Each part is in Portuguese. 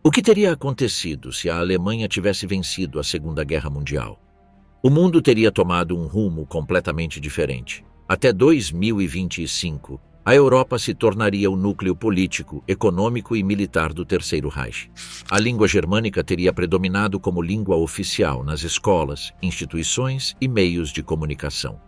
O que teria acontecido se a Alemanha tivesse vencido a Segunda Guerra Mundial? O mundo teria tomado um rumo completamente diferente. Até 2025, a Europa se tornaria o núcleo político, econômico e militar do Terceiro Reich. A língua germânica teria predominado como língua oficial nas escolas, instituições e meios de comunicação.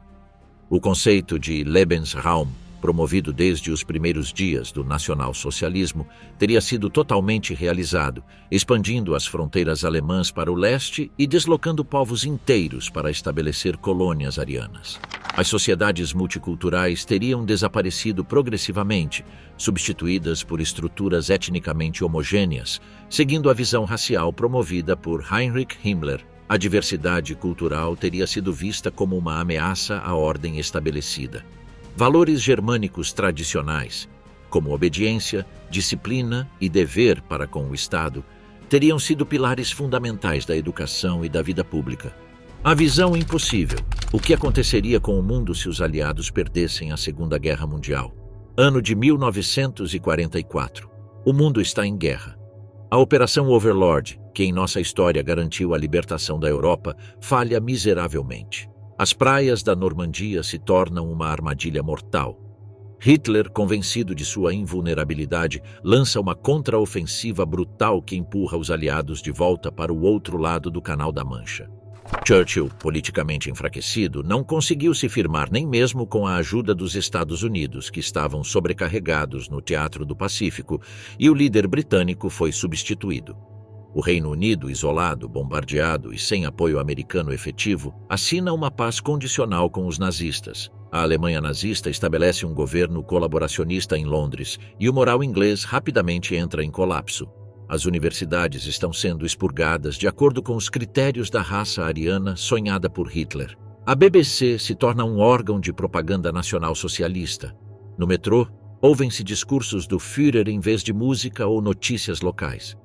O conceito de Lebensraum, promovido desde os primeiros dias do nacionalsocialismo, teria sido totalmente realizado, expandindo as fronteiras alemãs para o leste e deslocando povos inteiros para estabelecer colônias arianas. As sociedades multiculturais teriam desaparecido progressivamente, substituídas por estruturas etnicamente homogêneas, seguindo a visão racial promovida por Heinrich Himmler. A diversidade cultural teria sido vista como uma ameaça à ordem estabelecida. Valores germânicos tradicionais, como obediência, disciplina e dever para com o Estado, teriam sido pilares fundamentais da educação e da vida pública. A visão impossível. O que aconteceria com o mundo se os aliados perdessem a Segunda Guerra Mundial? Ano de 1944. O mundo está em guerra. A Operação Overlord, que em nossa história garantiu a libertação da Europa, falha miseravelmente. As praias da Normandia se tornam uma armadilha mortal. Hitler, convencido de sua invulnerabilidade, lança uma contraofensiva brutal que empurra os aliados de volta para o outro lado do Canal da Mancha. Churchill, politicamente enfraquecido, não conseguiu se firmar nem mesmo com a ajuda dos Estados Unidos, que estavam sobrecarregados no Teatro do Pacífico, e o líder britânico foi substituído. O Reino Unido, isolado, bombardeado e sem apoio americano efetivo, assina uma paz condicional com os nazistas. A Alemanha nazista estabelece um governo colaboracionista em Londres e o moral inglês rapidamente entra em colapso. As universidades estão sendo expurgadas de acordo com os critérios da raça ariana sonhada por Hitler. A BBC se torna um órgão de propaganda nacional-socialista. No metrô, ouvem-se discursos do Führer em vez de música ou notícias locais.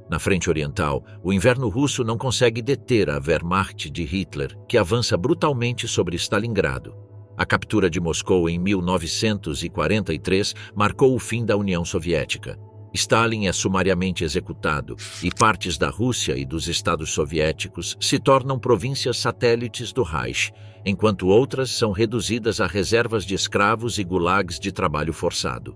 Na frente oriental, o inverno russo não consegue deter a Wehrmacht de Hitler, que avança brutalmente sobre Stalingrado. A captura de Moscou em 1943 marcou o fim da União Soviética. Stalin é sumariamente executado e partes da Rússia e dos Estados Soviéticos se tornam províncias satélites do Reich, enquanto outras são reduzidas a reservas de escravos e gulags de trabalho forçado.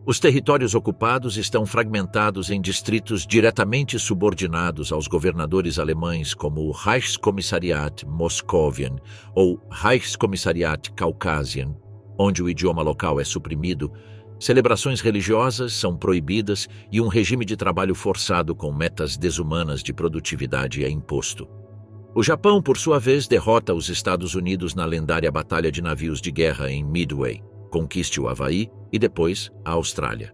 Os territórios ocupados estão fragmentados em distritos diretamente subordinados aos governadores alemães, como o Reichskommissariat Moskowian ou Reichskommissariat Kaukasian, onde o idioma local é suprimido, celebrações religiosas são proibidas e um regime de trabalho forçado com metas desumanas de produtividade é imposto. O Japão, por sua vez, derrota os Estados Unidos na lendária Batalha de Navios de Guerra em Midway, conquiste o Havaí e depois a Austrália.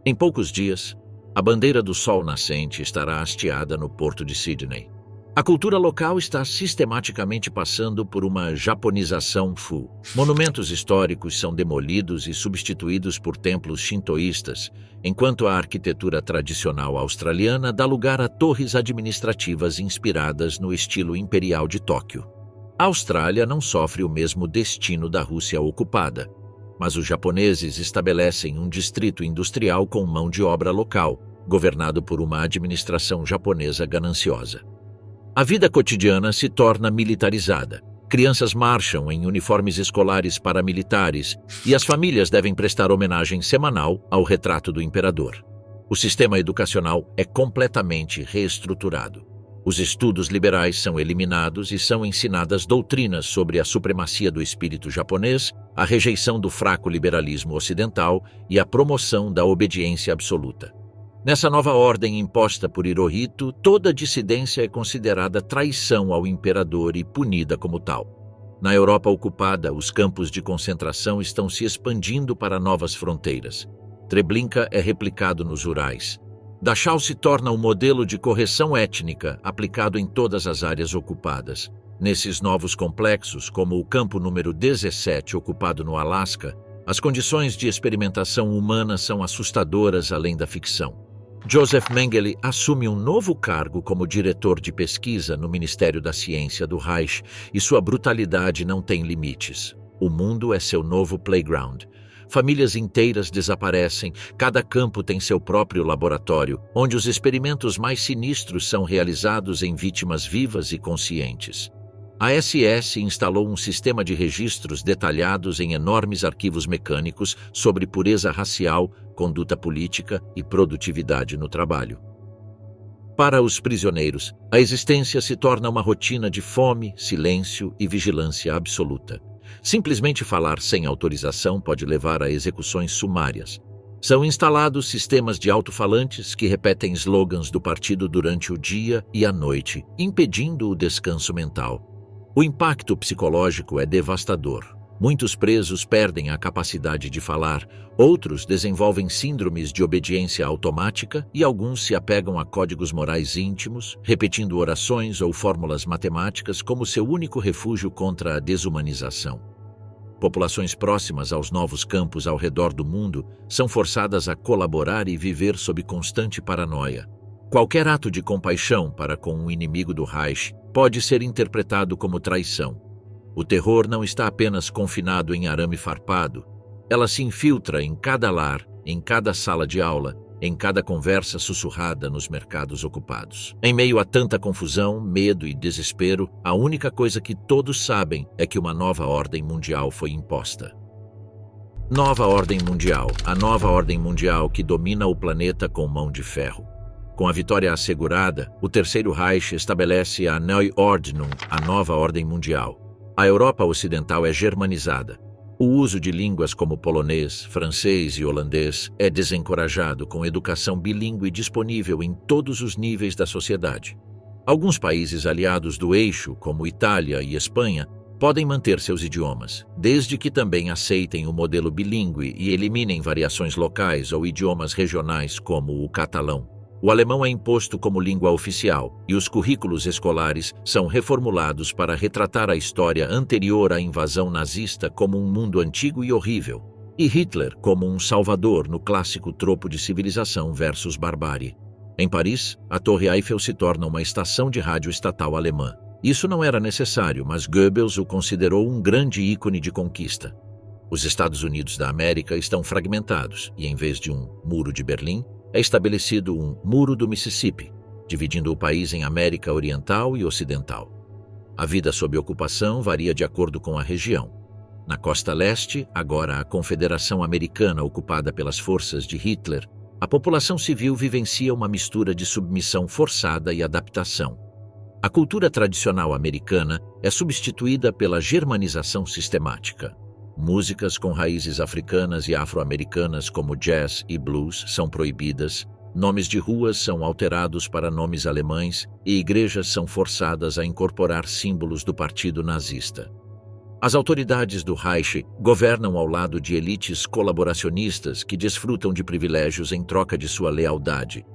Em poucos dias, a bandeira do sol nascente estará hasteada no porto de Sydney. A cultura local está sistematicamente passando por uma japonização full. Monumentos históricos são demolidos e substituídos por templos shintoístas, enquanto a arquitetura tradicional australiana dá lugar a torres administrativas inspiradas no estilo imperial de Tóquio. A Austrália não sofre o mesmo destino da Rússia ocupada, mas os japoneses estabelecem um distrito industrial com mão de obra local, governado por uma administração japonesa gananciosa. A vida cotidiana se torna militarizada. Crianças marcham em uniformes escolares paramilitares e as famílias devem prestar homenagem semanal ao retrato do imperador. O sistema educacional é completamente reestruturado. Os estudos liberais são eliminados e são ensinadas doutrinas sobre a supremacia do espírito japonês, a rejeição do fraco liberalismo ocidental e a promoção da obediência absoluta. Nessa nova ordem imposta por Hirohito, toda dissidência é considerada traição ao imperador e punida como tal. Na Europa ocupada, os campos de concentração estão se expandindo para novas fronteiras. Treblinka é replicado nos Urais. Dachau se torna um modelo de correção étnica aplicado em todas as áreas ocupadas. Nesses novos complexos, como o campo número 17 ocupado no Alasca, as condições de experimentação humana são assustadoras além da ficção. Joseph Mengele assume um novo cargo como diretor de pesquisa no Ministério da Ciência do Reich e sua brutalidade não tem limites. O mundo é seu novo playground. famílias inteiras desaparecem, cada campo tem seu próprio laboratório, onde os experimentos mais sinistros são realizados em vítimas vivas e conscientes. A SS instalou um sistema de registros detalhados em enormes arquivos mecânicos sobre pureza racial, conduta política e produtividade no trabalho. Para os prisioneiros, a existência se torna uma rotina de fome, silêncio e vigilância absoluta. Simplesmente falar sem autorização pode levar a execuções sumárias. São instalados sistemas de alto-falantes que repetem slogans do partido durante o dia e a noite, impedindo o descanso mental. O impacto psicológico é devastador. Muitos presos perdem a capacidade de falar, outros desenvolvem síndromes de obediência automática e alguns se apegam a códigos morais íntimos, repetindo orações ou fórmulas matemáticas como seu único refúgio contra a desumanização. Populações próximas aos novos campos ao redor do mundo são forçadas a colaborar e viver sob constante paranoia. Qualquer ato de compaixão para com um inimigo do Reich pode ser interpretado como traição. O terror não está apenas confinado em arame farpado. Ela se infiltra em cada lar, em cada sala de aula, em cada conversa sussurrada nos mercados ocupados. Em meio a tanta confusão, medo e desespero, a única coisa que todos sabem é que uma nova ordem mundial foi imposta. Nova ordem mundial, a nova ordem mundial que domina o planeta com mão de ferro. Com a vitória assegurada, o Terceiro Reich estabelece a Neue Ordnung, a nova ordem mundial. A Europa Ocidental é germanizada. O uso de línguas como polonês, francês e holandês é desencorajado com educação bilíngue disponível em todos os níveis da sociedade. Alguns países aliados do eixo, como Itália e Espanha, podem manter seus idiomas, desde que também aceitem o modelo bilíngue e eliminem variações locais ou idiomas regionais como o catalão. O alemão é imposto como língua oficial e os currículos escolares são reformulados para retratar a história anterior à invasão nazista como um mundo antigo e horrível, e Hitler como um salvador no clássico tropo de civilização versus barbárie. Em Paris, a Torre Eiffel se torna uma estação de rádio estatal alemã. Isso não era necessário, mas Goebbels o considerou um grande ícone de conquista. Os Estados Unidos da América estão fragmentados e, em vez de um Muro de Berlim, é estabelecido um Muro do Mississippi, dividindo o país em América Oriental e Ocidental. A vida sob ocupação varia de acordo com a região. Na costa leste, agora a Confederação Americana ocupada pelas forças de Hitler, a população civil vivencia uma mistura de submissão forçada e adaptação. A cultura tradicional americana é substituída pela germanização sistemática. Músicas com raízes africanas e afro-americanas como jazz e blues são proibidas, nomes de ruas são alterados para nomes alemães e igrejas são forçadas a incorporar símbolos do partido nazista. As autoridades do Reich governam ao lado de elites colaboracionistas que desfrutam de privilégios em troca de sua lealdade.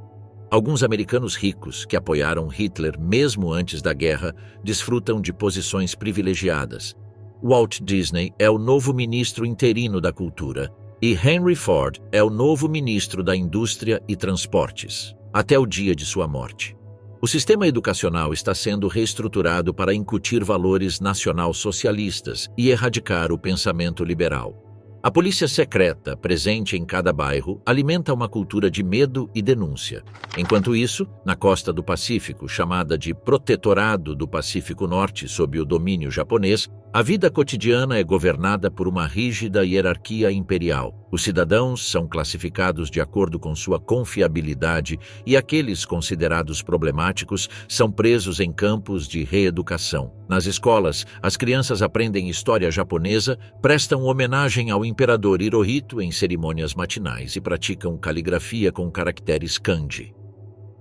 Alguns americanos ricos que apoiaram Hitler mesmo antes da guerra desfrutam de posições privilegiadas. Walt Disney é o novo ministro interino da cultura e Henry Ford é o novo ministro da indústria e transportes, até o dia de sua morte. O sistema educacional está sendo reestruturado para incutir valores nacional-socialistas e erradicar o pensamento liberal. A polícia secreta, presente em cada bairro, alimenta uma cultura de medo e denúncia. Enquanto isso, na costa do Pacífico, chamada de Protetorado do Pacífico Norte sob o domínio japonês, a vida cotidiana é governada por uma rígida hierarquia imperial. Os cidadãos são classificados de acordo com sua confiabilidade e aqueles considerados problemáticos são presos em campos de reeducação. Nas escolas, as crianças aprendem história japonesa, prestam homenagem ao imperador Hirohito em cerimônias matinais e praticam caligrafia com caracteres kanji.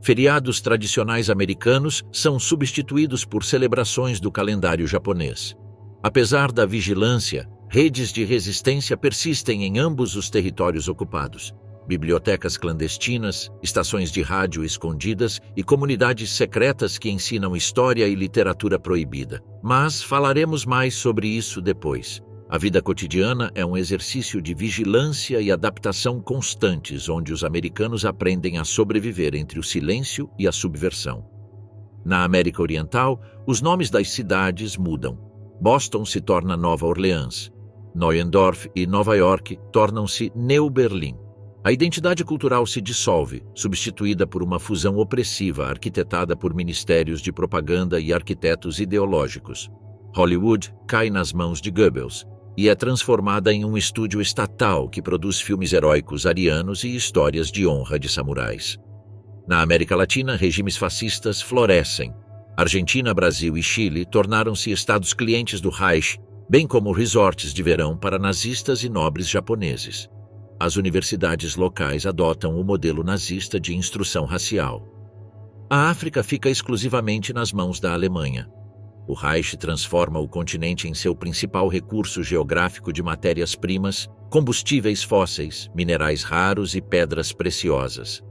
Feriados tradicionais americanos são substituídos por celebrações do calendário japonês. Apesar da vigilância, redes de resistência persistem em ambos os territórios ocupados. Bibliotecas clandestinas, estações de rádio escondidas e comunidades secretas que ensinam história e literatura proibida. Mas falaremos mais sobre isso depois. A vida cotidiana é um exercício de vigilância e adaptação constantes, onde os americanos aprendem a sobreviver entre o silêncio e a subversão. Na América Oriental, os nomes das cidades mudam. Boston se torna Nova Orleans. Neuendorf e Nova York tornam-se Neo-Berlim. A identidade cultural se dissolve, substituída por uma fusão opressiva arquitetada por ministérios de propaganda e arquitetos ideológicos. Hollywood cai nas mãos de Goebbels e é transformada em um estúdio estatal que produz filmes heróicos arianos e histórias de honra de samurais. Na América Latina, regimes fascistas florescem. Argentina, Brasil e Chile tornaram-se estados clientes do Reich, bem como resorts de verão para nazistas e nobres japoneses. As universidades locais adotam o modelo nazista de instrução racial. A África fica exclusivamente nas mãos da Alemanha. O Reich transforma o continente em seu principal recurso geográfico de matérias-primas, combustíveis fósseis, minerais raros e pedras preciosas.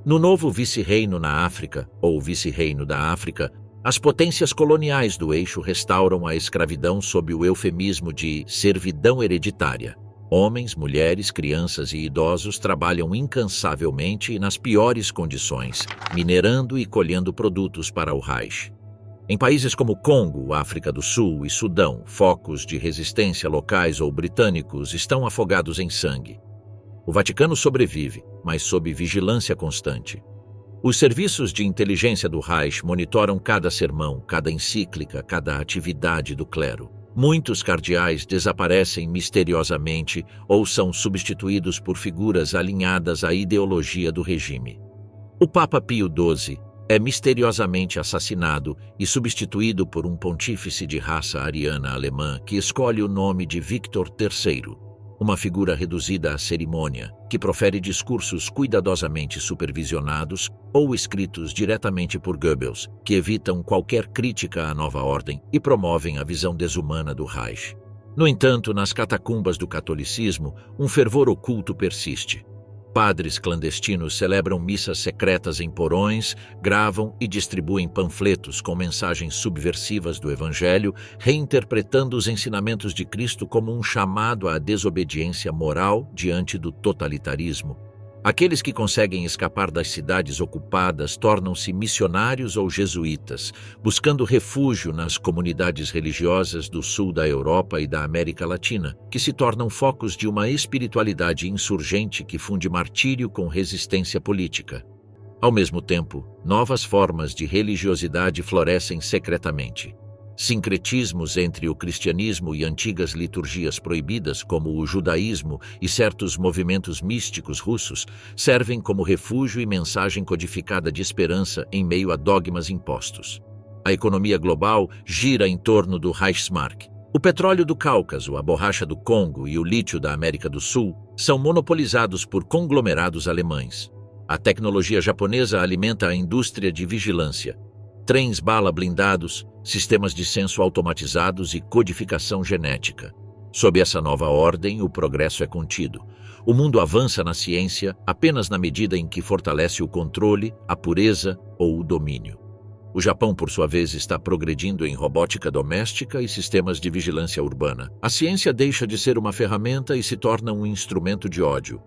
No novo vice-reino na África, ou vice-reino da África, as potências coloniais do eixo restauram a escravidão sob o eufemismo de servidão hereditária. Homens, mulheres, crianças e idosos trabalham incansavelmente e nas piores condições, minerando e colhendo produtos para o Reich. Em países como Congo, África do Sul e Sudão, focos de resistência locais ou britânicos estão afogados em sangue. O Vaticano sobrevive, mas sob vigilância constante. Os serviços de inteligência do Reich monitoram cada sermão, cada encíclica, cada atividade do clero. Muitos cardeais desaparecem misteriosamente ou são substituídos por figuras alinhadas à ideologia do regime. O Papa Pio XII é misteriosamente assassinado e substituído por um pontífice de raça ariana alemã que escolhe o nome de Victor III, uma figura reduzida à cerimônia, que profere discursos cuidadosamente supervisionados ou escritos diretamente por Goebbels, que evitam qualquer crítica à nova ordem e promovem a visão desumana do Reich. No entanto, nas catacumbas do catolicismo, um fervor oculto persiste. Padres clandestinos celebram missas secretas em porões, gravam e distribuem panfletos com mensagens subversivas do Evangelho, reinterpretando os ensinamentos de Cristo como um chamado à desobediência moral diante do totalitarismo. Aqueles que conseguem escapar das cidades ocupadas tornam-se missionários ou jesuítas, buscando refúgio nas comunidades religiosas do sul da Europa e da América Latina, que se tornam focos de uma espiritualidade insurgente que funde martírio com resistência política. Ao mesmo tempo, novas formas de religiosidade florescem secretamente. Sincretismos entre o cristianismo e antigas liturgias proibidas, como o judaísmo e certos movimentos místicos russos, servem como refúgio e mensagem codificada de esperança em meio a dogmas impostos. A economia global gira em torno do Reichsmark. O petróleo do Cáucaso, a borracha do Congo e o lítio da América do Sul são monopolizados por conglomerados alemães. A tecnologia japonesa alimenta a indústria de vigilância. Trens-bala blindados, sistemas de censo automatizados e codificação genética. Sob essa nova ordem, o progresso é contido. O mundo avança na ciência apenas na medida em que fortalece o controle, a pureza ou o domínio. O Japão, por sua vez, está progredindo em robótica doméstica e sistemas de vigilância urbana. A ciência deixa de ser uma ferramenta e se torna um instrumento de ódio.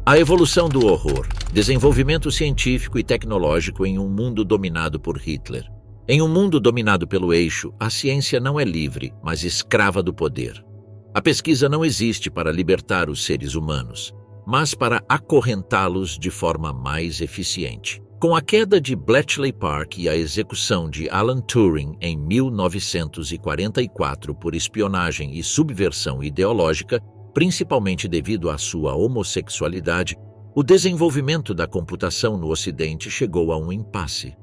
A evolução do horror, desenvolvimento científico e tecnológico em um mundo dominado por Hitler. Em um mundo dominado pelo eixo, a ciência não é livre, mas escrava do poder. A pesquisa não existe para libertar os seres humanos, mas para acorrentá-los de forma mais eficiente. Com a queda de Bletchley Park e a execução de Alan Turing em 1944 por espionagem e subversão ideológica, principalmente devido à sua homossexualidade, o desenvolvimento da computação no Ocidente chegou a um impasse.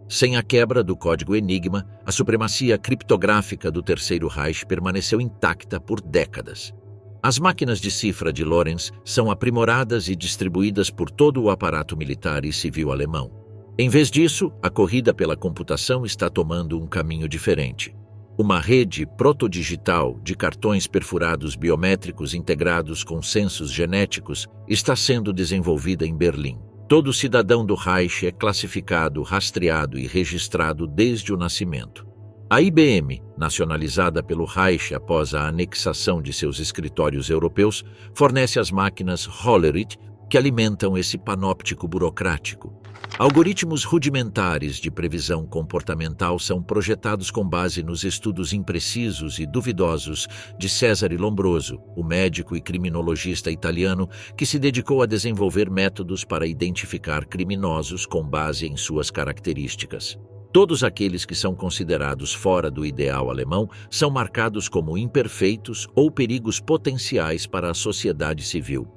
Sem a quebra do código Enigma, a supremacia criptográfica do Terceiro Reich permaneceu intacta por décadas. As máquinas de cifra de Lorenz são aprimoradas e distribuídas por todo o aparato militar e civil alemão. Em vez disso, a corrida pela computação está tomando um caminho diferente. Uma rede protodigital de cartões perfurados biométricos integrados com censos genéticos está sendo desenvolvida em Berlim. Todo cidadão do Reich é classificado, rastreado e registrado desde o nascimento. A IBM, nacionalizada pelo Reich após a anexação de seus escritórios europeus, fornece as máquinas Hollerith que alimentam esse panóptico burocrático. Algoritmos rudimentares de previsão comportamental são projetados com base nos estudos imprecisos e duvidosos de Cesare Lombroso, o médico e criminologista italiano que se dedicou a desenvolver métodos para identificar criminosos com base em suas características. Todos aqueles que são considerados fora do ideal alemão são marcados como imperfeitos ou perigos potenciais para a sociedade civil.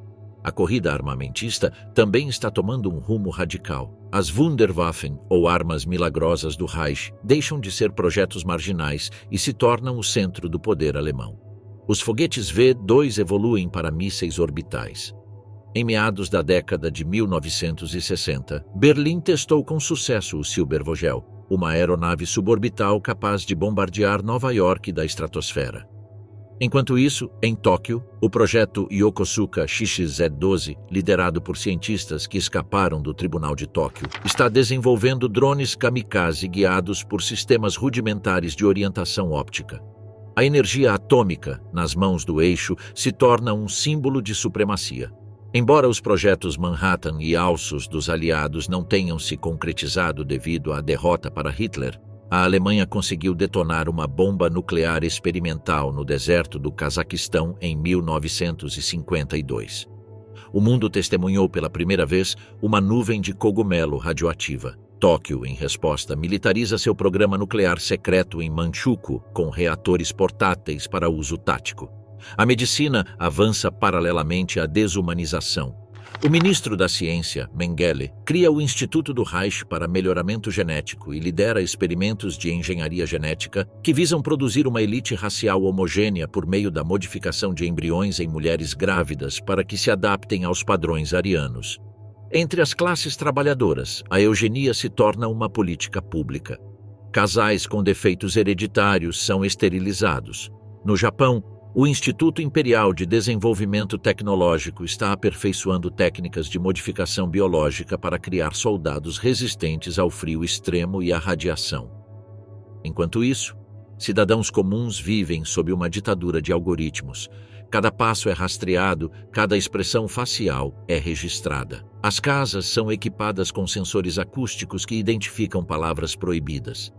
A corrida armamentista também está tomando um rumo radical. As Wunderwaffen, ou armas milagrosas do Reich, deixam de ser projetos marginais e se tornam o centro do poder alemão. Os foguetes V-2 evoluem para mísseis orbitais. Em meados da década de 1960, Berlim testou com sucesso o Silbervogel, uma aeronave suborbital capaz de bombardear Nova York da estratosfera. Enquanto isso, em Tóquio, o projeto Yokosuka XZ-12, liderado por cientistas que escaparam do Tribunal de Tóquio, está desenvolvendo drones kamikaze guiados por sistemas rudimentares de orientação óptica. A energia atômica, nas mãos do eixo, se torna um símbolo de supremacia. Embora os projetos Manhattan e Alsos dos aliados não tenham se concretizado devido à derrota para Hitler, a Alemanha conseguiu detonar uma bomba nuclear experimental no deserto do Cazaquistão em 1952. O mundo testemunhou pela primeira vez uma nuvem de cogumelo radioativa. Tóquio, em resposta, militariza seu programa nuclear secreto em Manchukuo com reatores portáteis para uso tático. A medicina avança paralelamente à desumanização. O ministro da Ciência, Mengele, cria o Instituto do Reich para Melhoramento Genético e lidera experimentos de engenharia genética que visam produzir uma elite racial homogênea por meio da modificação de embriões em mulheres grávidas para que se adaptem aos padrões arianos. Entre as classes trabalhadoras, a eugenia se torna uma política pública. Casais com defeitos hereditários são esterilizados. No Japão, o Instituto Imperial de Desenvolvimento Tecnológico está aperfeiçoando técnicas de modificação biológica para criar soldados resistentes ao frio extremo e à radiação. Enquanto isso, cidadãos comuns vivem sob uma ditadura de algoritmos. Cada passo é rastreado, cada expressão facial é registrada. As casas são equipadas com sensores acústicos que identificam palavras proibidas.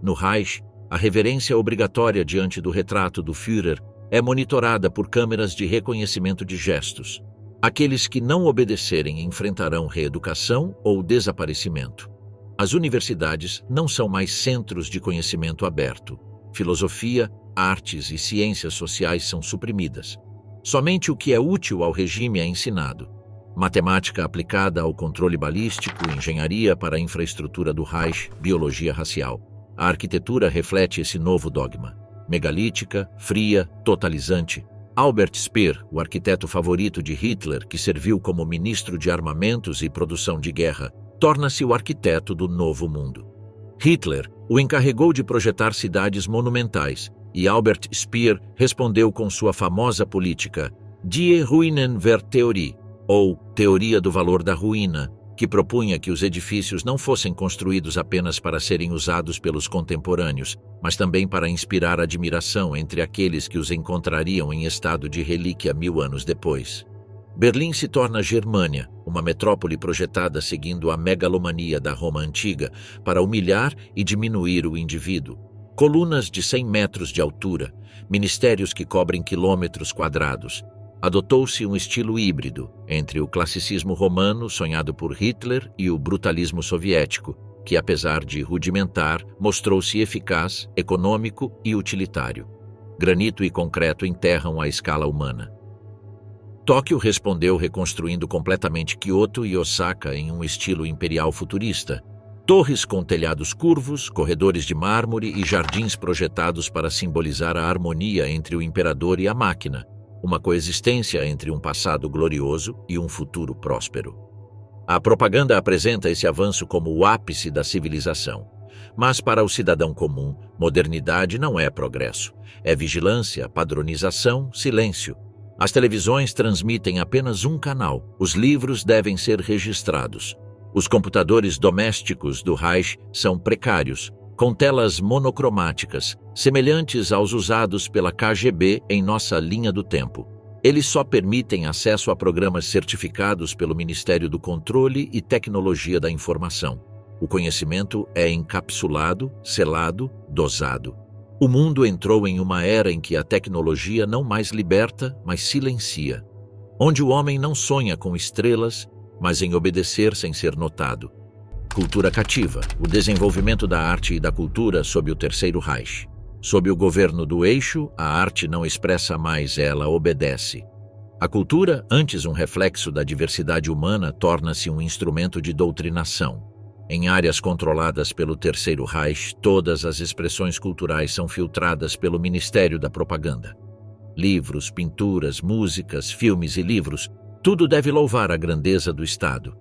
No Reich, a reverência obrigatória diante do retrato do Führer é monitorada por câmeras de reconhecimento de gestos. Aqueles que não obedecerem enfrentarão reeducação ou desaparecimento. As universidades não são mais centros de conhecimento aberto. Filosofia, artes e ciências sociais são suprimidas. Somente o que é útil ao regime é ensinado. Matemática aplicada ao controle balístico, engenharia para a infraestrutura do Reich, biologia racial. A arquitetura reflete esse novo dogma. Megalítica, fria, totalizante. Albert Speer, o arquiteto favorito de Hitler, que serviu como ministro de armamentos e produção de guerra, torna-se o arquiteto do novo mundo. Hitler o encarregou de projetar cidades monumentais, e Albert Speer respondeu com sua famosa política Die Ruinenwerttheorie, ou Teoria do Valor da Ruína, que propunha que os edifícios não fossem construídos apenas para serem usados pelos contemporâneos, mas também para inspirar admiração entre aqueles que os encontrariam em estado de relíquia 1000 anos depois. Berlim se torna Germânia, uma metrópole projetada seguindo a megalomania da Roma antiga para humilhar e diminuir o indivíduo. Colunas de 100 metros de altura, ministérios que cobrem quilômetros quadrados. Adotou-se um estilo híbrido entre o classicismo romano sonhado por Hitler e o brutalismo soviético, que, apesar de rudimentar, mostrou-se eficaz, econômico e utilitário. Granito e concreto enterram a escala humana. Tóquio respondeu reconstruindo completamente Kyoto e Osaka em um estilo imperial futurista. Torres com telhados curvos, corredores de mármore e jardins projetados para simbolizar a harmonia entre o imperador e a máquina. Uma coexistência entre um passado glorioso e um futuro próspero. A propaganda apresenta esse avanço como o ápice da civilização. Mas para o cidadão comum, modernidade não é progresso. É vigilância, padronização, silêncio. As televisões transmitem apenas um canal. Os livros devem ser registrados. Os computadores domésticos do Reich são precários, com telas monocromáticas, semelhantes aos usados pela KGB em nossa linha do tempo. Eles só permitem acesso a programas certificados pelo Ministério do Controle e Tecnologia da Informação. O conhecimento é encapsulado, selado, dosado. O mundo entrou em uma era em que a tecnologia não mais liberta, mas silencia. Onde o homem não sonha com estrelas, mas em obedecer sem ser notado. Cultura cativa, o desenvolvimento da arte e da cultura sob o Terceiro Reich. Sob o governo do Eixo, a arte não expressa mais, ela obedece. A cultura, antes um reflexo da diversidade humana, torna-se um instrumento de doutrinação. Em áreas controladas pelo Terceiro Reich, todas as expressões culturais são filtradas pelo Ministério da Propaganda. Livros, pinturas, músicas, filmes e livros, tudo deve louvar a grandeza do Estado.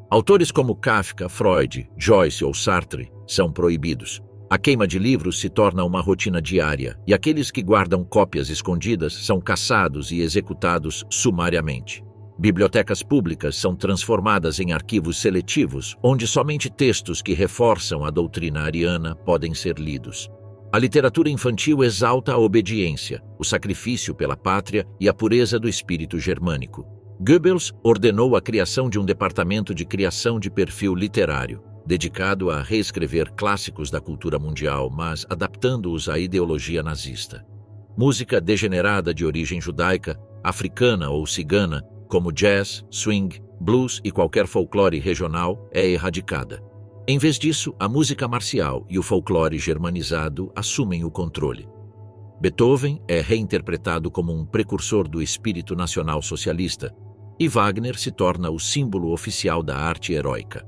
Autores como Kafka, Freud, Joyce ou Sartre são proibidos. A queima de livros se torna uma rotina diária, e aqueles que guardam cópias escondidas são caçados e executados sumariamente. Bibliotecas públicas são transformadas em arquivos seletivos, onde somente textos que reforçam a doutrina ariana podem ser lidos. A literatura infantil exalta a obediência, o sacrifício pela pátria e a pureza do espírito germânico. Goebbels ordenou a criação de um departamento de criação de perfil literário, dedicado a reescrever clássicos da cultura mundial, mas adaptando-os à ideologia nazista. Música degenerada de origem judaica, africana ou cigana, como jazz, swing, blues e qualquer folclore regional, é erradicada. Em vez disso, a música marcial e o folclore germanizado assumem o controle. Beethoven é reinterpretado como um precursor do espírito nacional socialista, e Wagner se torna o símbolo oficial da arte heróica.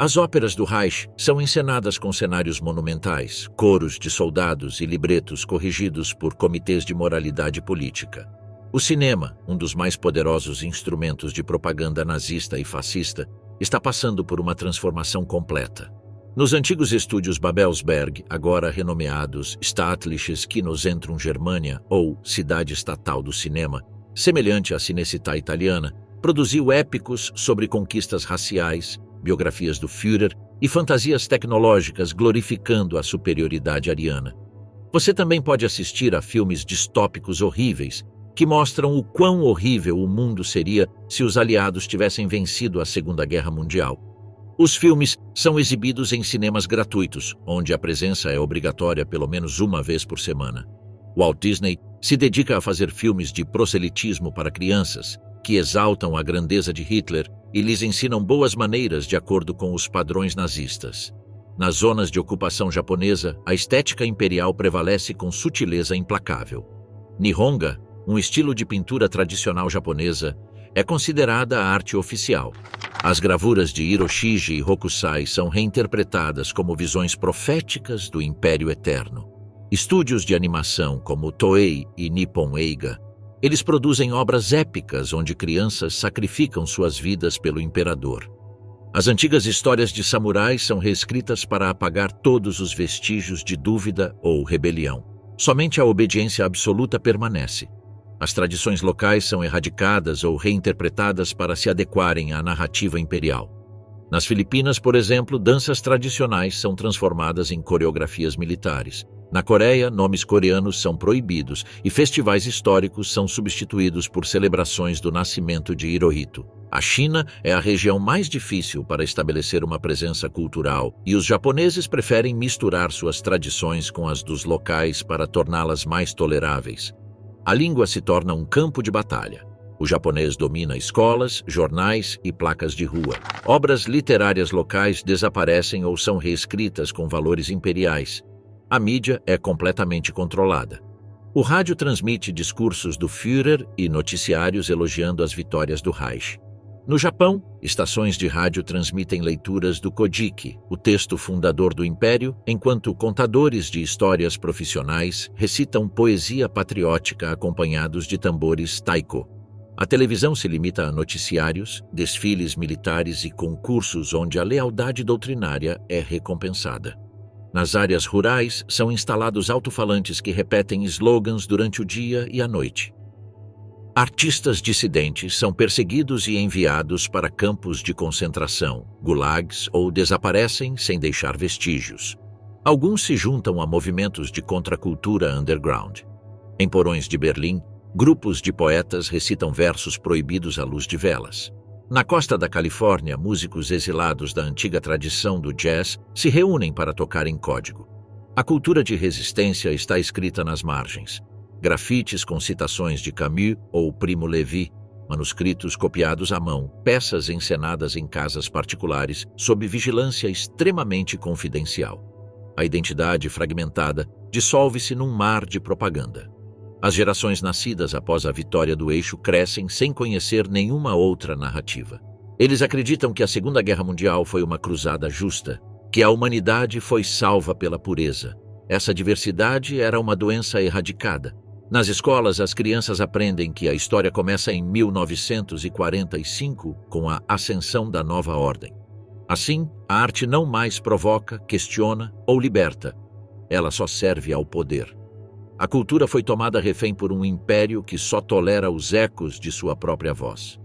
As óperas do Reich são encenadas com cenários monumentais, coros de soldados e libretos corrigidos por comitês de moralidade política. O cinema, um dos mais poderosos instrumentos de propaganda nazista e fascista, está passando por uma transformação completa. Nos antigos estúdios Babelsberg, agora renomeados Staatliches Kinozentrum Germania, ou Cidade Estatal do Cinema, semelhante à Cinecittà italiana, produziu épicos sobre conquistas raciais, biografias do Führer e fantasias tecnológicas glorificando a superioridade ariana. Você também pode assistir a filmes distópicos horríveis, que mostram o quão horrível o mundo seria se os aliados tivessem vencido a Segunda Guerra Mundial. Os filmes são exibidos em cinemas gratuitos, onde a presença é obrigatória pelo menos uma vez por semana. Walt Disney se dedica a fazer filmes de proselitismo para crianças, que exaltam a grandeza de Hitler e lhes ensinam boas maneiras de acordo com os padrões nazistas. Nas zonas de ocupação japonesa, a estética imperial prevalece com sutileza implacável. Nihonga, um estilo de pintura tradicional japonesa, é considerada a arte oficial. As gravuras de Hiroshige e Hokusai são reinterpretadas como visões proféticas do Império Eterno. Estúdios de animação como Toei e Nippon Eiga, eles produzem obras épicas onde crianças sacrificam suas vidas pelo imperador. As antigas histórias de samurais são reescritas para apagar todos os vestígios de dúvida ou rebelião. Somente a obediência absoluta permanece. As tradições locais são erradicadas ou reinterpretadas para se adequarem à narrativa imperial. Nas Filipinas, por exemplo, danças tradicionais são transformadas em coreografias militares. Na Coreia, nomes coreanos são proibidos e festivais históricos são substituídos por celebrações do nascimento de Hirohito. A China é a região mais difícil para estabelecer uma presença cultural e os japoneses preferem misturar suas tradições com as dos locais para torná-las mais toleráveis. A língua se torna um campo de batalha. O japonês domina escolas, jornais e placas de rua. Obras literárias locais desaparecem ou são reescritas com valores imperiais. A mídia é completamente controlada. O rádio transmite discursos do Führer e noticiários elogiando as vitórias do Reich. No Japão, estações de rádio transmitem leituras do Kojiki, o texto fundador do Império, enquanto contadores de histórias profissionais recitam poesia patriótica acompanhados de tambores taiko. A televisão se limita a noticiários, desfiles militares e concursos onde a lealdade doutrinária é recompensada. Nas áreas rurais, são instalados alto-falantes que repetem slogans durante o dia e a noite. Artistas dissidentes são perseguidos e enviados para campos de concentração, gulags ou desaparecem sem deixar vestígios. Alguns se juntam a movimentos de contracultura underground. Em porões de Berlim, Grupos de poetas recitam versos proibidos à luz de velas. Na costa da Califórnia, músicos exilados da antiga tradição do jazz se reúnem para tocar em código. A cultura de resistência está escrita nas margens. Grafites com citações de Camus ou Primo Levi, manuscritos copiados à mão, peças encenadas em casas particulares sob vigilância extremamente confidencial. A identidade fragmentada dissolve-se num mar de propaganda. As gerações nascidas após a vitória do Eixo crescem sem conhecer nenhuma outra narrativa. Eles acreditam que a Segunda Guerra Mundial foi uma cruzada justa, que a humanidade foi salva pela pureza. Essa diversidade era uma doença erradicada. Nas escolas, as crianças aprendem que a história começa em 1945 com a ascensão da nova ordem. Assim, a arte não mais provoca, questiona ou liberta. Ela só serve ao poder. A cultura foi tomada refém por um império que só tolera os ecos de sua própria voz.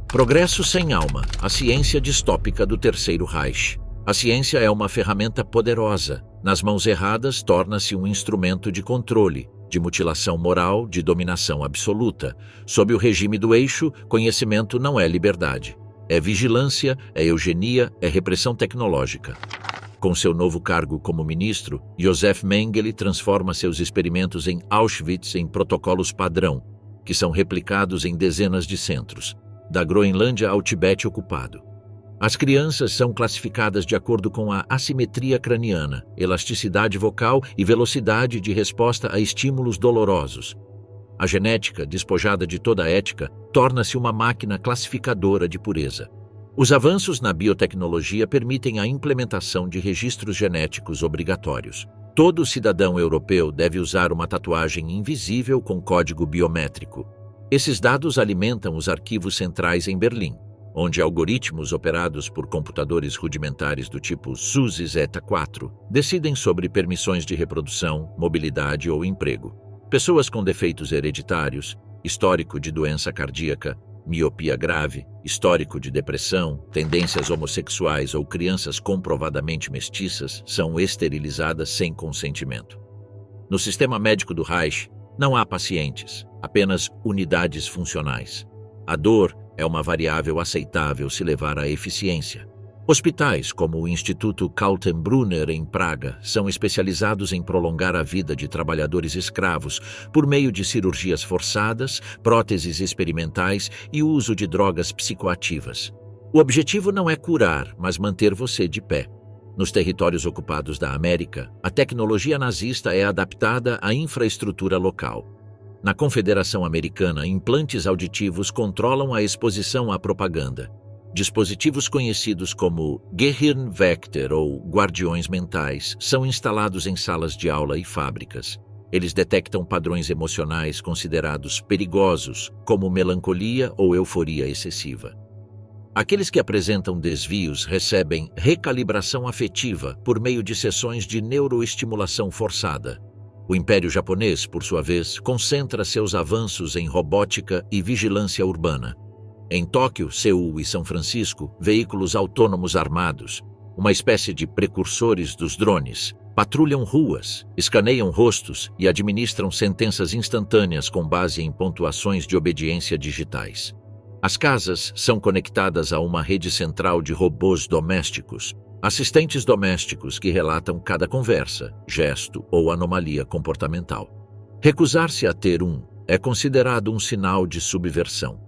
Progresso sem alma, a ciência distópica do Terceiro Reich. A ciência é uma ferramenta poderosa. Nas mãos erradas, torna-se um instrumento de controle, de mutilação moral, de dominação absoluta. Sob o regime do Eixo, conhecimento não é liberdade. É vigilância, é eugenia, é repressão tecnológica. Com seu novo cargo como ministro, Josef Mengele transforma seus experimentos em Auschwitz em protocolos padrão, que são replicados em dezenas de centros, da Groenlândia ao Tibete ocupado. As crianças são classificadas de acordo com a assimetria craniana, elasticidade vocal e velocidade de resposta a estímulos dolorosos. A genética, despojada de toda ética, torna-se uma máquina classificadora de pureza. Os avanços na biotecnologia permitem a implementação de registros genéticos obrigatórios. Todo cidadão europeu deve usar uma tatuagem invisível com código biométrico. Esses dados alimentam os arquivos centrais em Berlim, onde algoritmos operados por computadores rudimentares do tipo SUSE Zeta 4 decidem sobre permissões de reprodução, mobilidade ou emprego. Pessoas com defeitos hereditários, histórico de doença cardíaca, miopia grave, histórico de depressão, tendências homossexuais ou crianças comprovadamente mestiças são esterilizadas sem consentimento. No sistema médico do Reich, não há pacientes, apenas unidades funcionais. A dor é uma variável aceitável se levar à eficiência. Hospitais, como o Instituto Kaltenbrunner em Praga, são especializados em prolongar a vida de trabalhadores escravos por meio de cirurgias forçadas, próteses experimentais e o uso de drogas psicoativas. O objetivo não é curar, mas manter você de pé. Nos territórios ocupados da América, a tecnologia nazista é adaptada à infraestrutura local. Na Confederação Americana, implantes auditivos controlam a exposição à propaganda. Dispositivos conhecidos como Gehirnwächter ou guardiões mentais são instalados em salas de aula e fábricas. Eles detectam padrões emocionais considerados perigosos, como melancolia ou euforia excessiva. Aqueles que apresentam desvios recebem recalibração afetiva por meio de sessões de neuroestimulação forçada. O Império Japonês, por sua vez, concentra seus avanços em robótica e vigilância urbana. Em Tóquio, Seul e São Francisco, veículos autônomos armados, uma espécie de precursores dos drones, patrulham ruas, escaneiam rostos e administram sentenças instantâneas com base em pontuações de obediência digitais. As casas são conectadas a uma rede central de robôs domésticos, assistentes domésticos que relatam cada conversa, gesto ou anomalia comportamental. Recusar-se a ter um é considerado um sinal de subversão.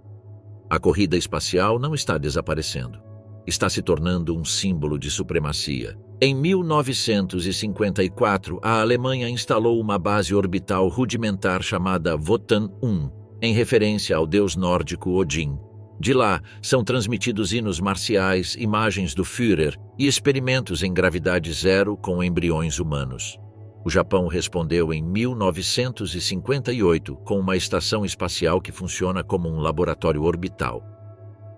A corrida espacial não está desaparecendo. Está se tornando um símbolo de supremacia. Em 1954, a Alemanha instalou uma base orbital rudimentar chamada Wotan 1, em referência ao deus nórdico Odin. De lá, são transmitidos hinos marciais, imagens do Führer e experimentos em gravidade zero com embriões humanos. O Japão respondeu em 1958 com uma estação espacial que funciona como um laboratório orbital.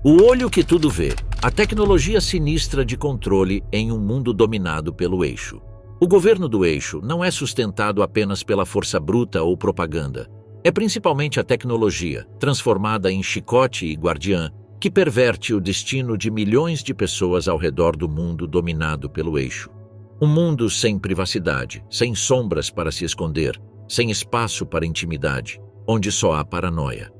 O olho que tudo vê, a tecnologia sinistra de controle em um mundo dominado pelo Eixo. O governo do Eixo não é sustentado apenas pela força bruta ou propaganda. É principalmente a tecnologia, transformada em chicote e guardiã, que perverte o destino de milhões de pessoas ao redor do mundo dominado pelo Eixo. Um mundo sem privacidade, sem sombras para se esconder, sem espaço para intimidade. onde só há paranoia.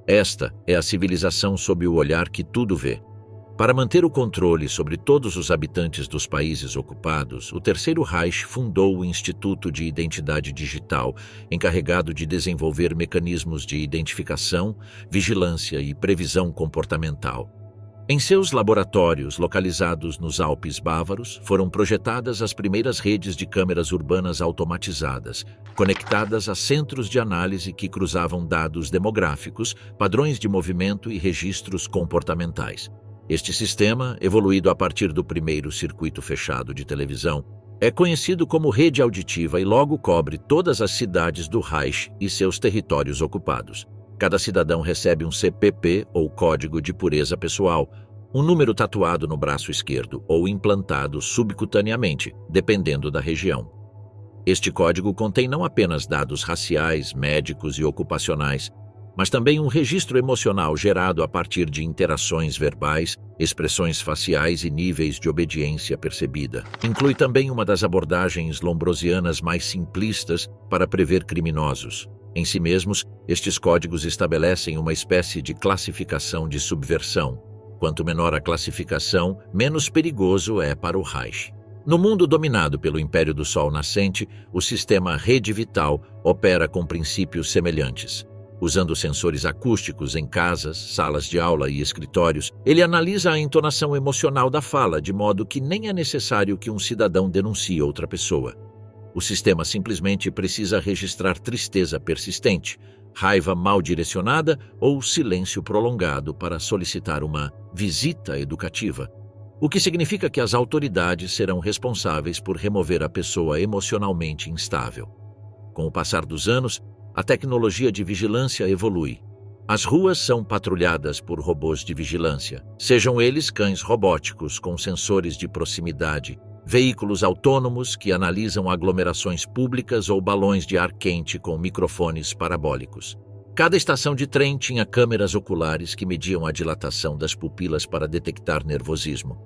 Esta é a civilização sob o olhar que tudo vê. Para manter o controle sobre todos os habitantes dos países ocupados, o Terceiro Reich fundou o Instituto de Identidade Digital, encarregado de desenvolver mecanismos de identificação, vigilância e previsão comportamental. Em seus laboratórios, localizados nos Alpes bávaros, foram projetadas as primeiras redes de câmeras urbanas automatizadas, conectadas a centros de análise que cruzavam dados demográficos, padrões de movimento e registros comportamentais. Este sistema, evoluído a partir do primeiro circuito fechado de televisão, é conhecido como rede auditiva e logo cobre todas as cidades do Reich e seus territórios ocupados. Cada cidadão recebe um CPP, ou Código de Pureza Pessoal, um número tatuado no braço esquerdo ou implantado subcutaneamente, dependendo da região. Este código contém não apenas dados raciais, médicos e ocupacionais, mas também um registro emocional gerado a partir de interações verbais, expressões faciais e níveis de obediência percebida. Inclui também uma das abordagens lombrosianas mais simplistas para prever criminosos. Em si mesmos, estes códigos estabelecem uma espécie de classificação de subversão. Quanto menor a classificação, menos perigoso é para o Reich. No mundo dominado pelo Império do Sol Nascente, o sistema Rede Vital opera com princípios semelhantes. Usando sensores acústicos em casas, salas de aula e escritórios, ele analisa a entonação emocional da fala, de modo que nem é necessário que um cidadão denuncie outra pessoa. O sistema simplesmente precisa registrar tristeza persistente, raiva mal direcionada ou silêncio prolongado para solicitar uma visita educativa, o que significa que as autoridades serão responsáveis por remover a pessoa emocionalmente instável. Com o passar dos anos, a tecnologia de vigilância evolui. As ruas são patrulhadas por robôs de vigilância, sejam eles cães robóticos com sensores de proximidade, veículos autônomos que analisam aglomerações públicas ou balões de ar quente com microfones parabólicos. Cada estação de trem tinha câmeras oculares que mediam a dilatação das pupilas para detectar nervosismo.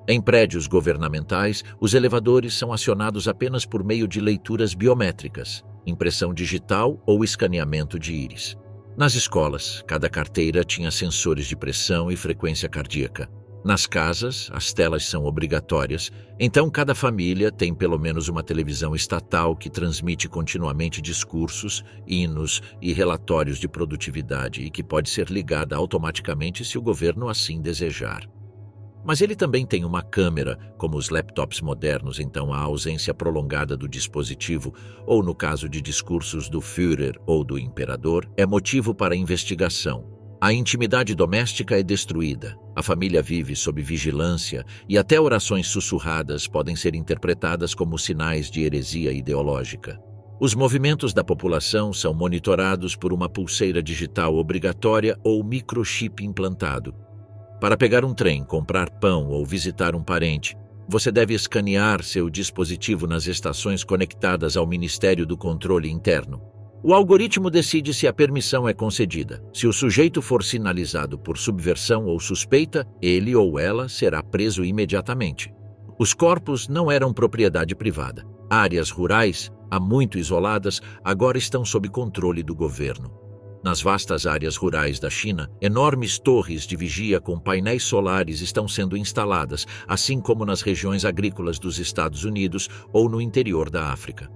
Em prédios governamentais, os elevadores são acionados apenas por meio de leituras biométricas, impressão digital ou escaneamento de íris. Nas escolas, cada carteira tinha sensores de pressão e frequência cardíaca. Nas casas, as telas são obrigatórias, então cada família tem pelo menos uma televisão estatal que transmite continuamente discursos, hinos e relatórios de produtividade e que pode ser ligada automaticamente se o governo assim desejar. Mas ele também tem uma câmera, como os laptops modernos, então a ausência prolongada do dispositivo, ou no caso de discursos do Führer ou do imperador, é motivo para investigação. A intimidade doméstica é destruída, a família vive sob vigilância e até orações sussurradas podem ser interpretadas como sinais de heresia ideológica. Os movimentos da população são monitorados por uma pulseira digital obrigatória ou microchip implantado. Para pegar um trem, comprar pão ou visitar um parente, você deve escanear seu dispositivo nas estações conectadas ao Ministério do Controle Interno. O algoritmo decide se a permissão é concedida. Se o sujeito for sinalizado por subversão ou suspeita, ele ou ela será preso imediatamente. Os corpos não eram propriedade privada. Áreas rurais, há muito isoladas, agora estão sob controle do governo. Nas vastas áreas rurais da China, enormes torres de vigia com painéis solares estão sendo instaladas, assim como nas regiões agrícolas dos Estados Unidos ou no interior da África.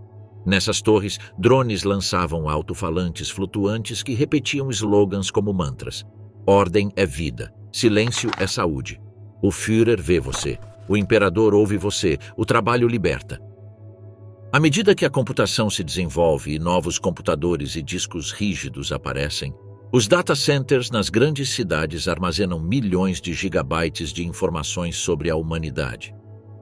Nessas torres, drones lançavam alto-falantes flutuantes que repetiam slogans como mantras. Ordem é vida, silêncio é saúde. O Führer vê você, o imperador ouve você, o trabalho liberta. À medida que a computação se desenvolve e novos computadores e discos rígidos aparecem, os data centers nas grandes cidades armazenam milhões de gigabytes de informações sobre a humanidade.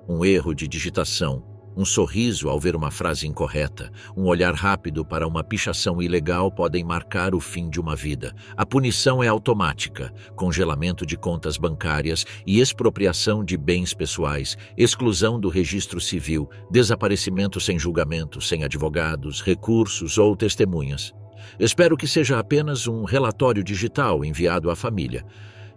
Um erro de digitação, um sorriso ao ver uma frase incorreta, um olhar rápido para uma pichação ilegal podem marcar o fim de uma vida. A punição é automática, congelamento de contas bancárias e expropriação de bens pessoais, exclusão do registro civil, desaparecimento sem julgamento, sem advogados, recursos ou testemunhas. Espero que seja apenas um relatório digital enviado à família.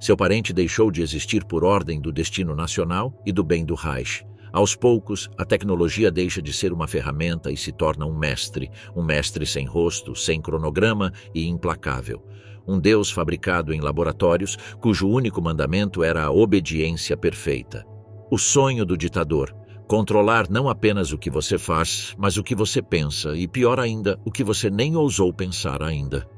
Seu parente deixou de existir por ordem do destino nacional e do bem do Reich. Aos poucos, a tecnologia deixa de ser uma ferramenta e se torna um mestre sem rosto, sem cronograma e implacável. Um Deus fabricado em laboratórios, cujo único mandamento era a obediência perfeita. O sonho do ditador: controlar não apenas o que você faz, mas o que você pensa e, pior ainda, o que você nem ousou pensar ainda.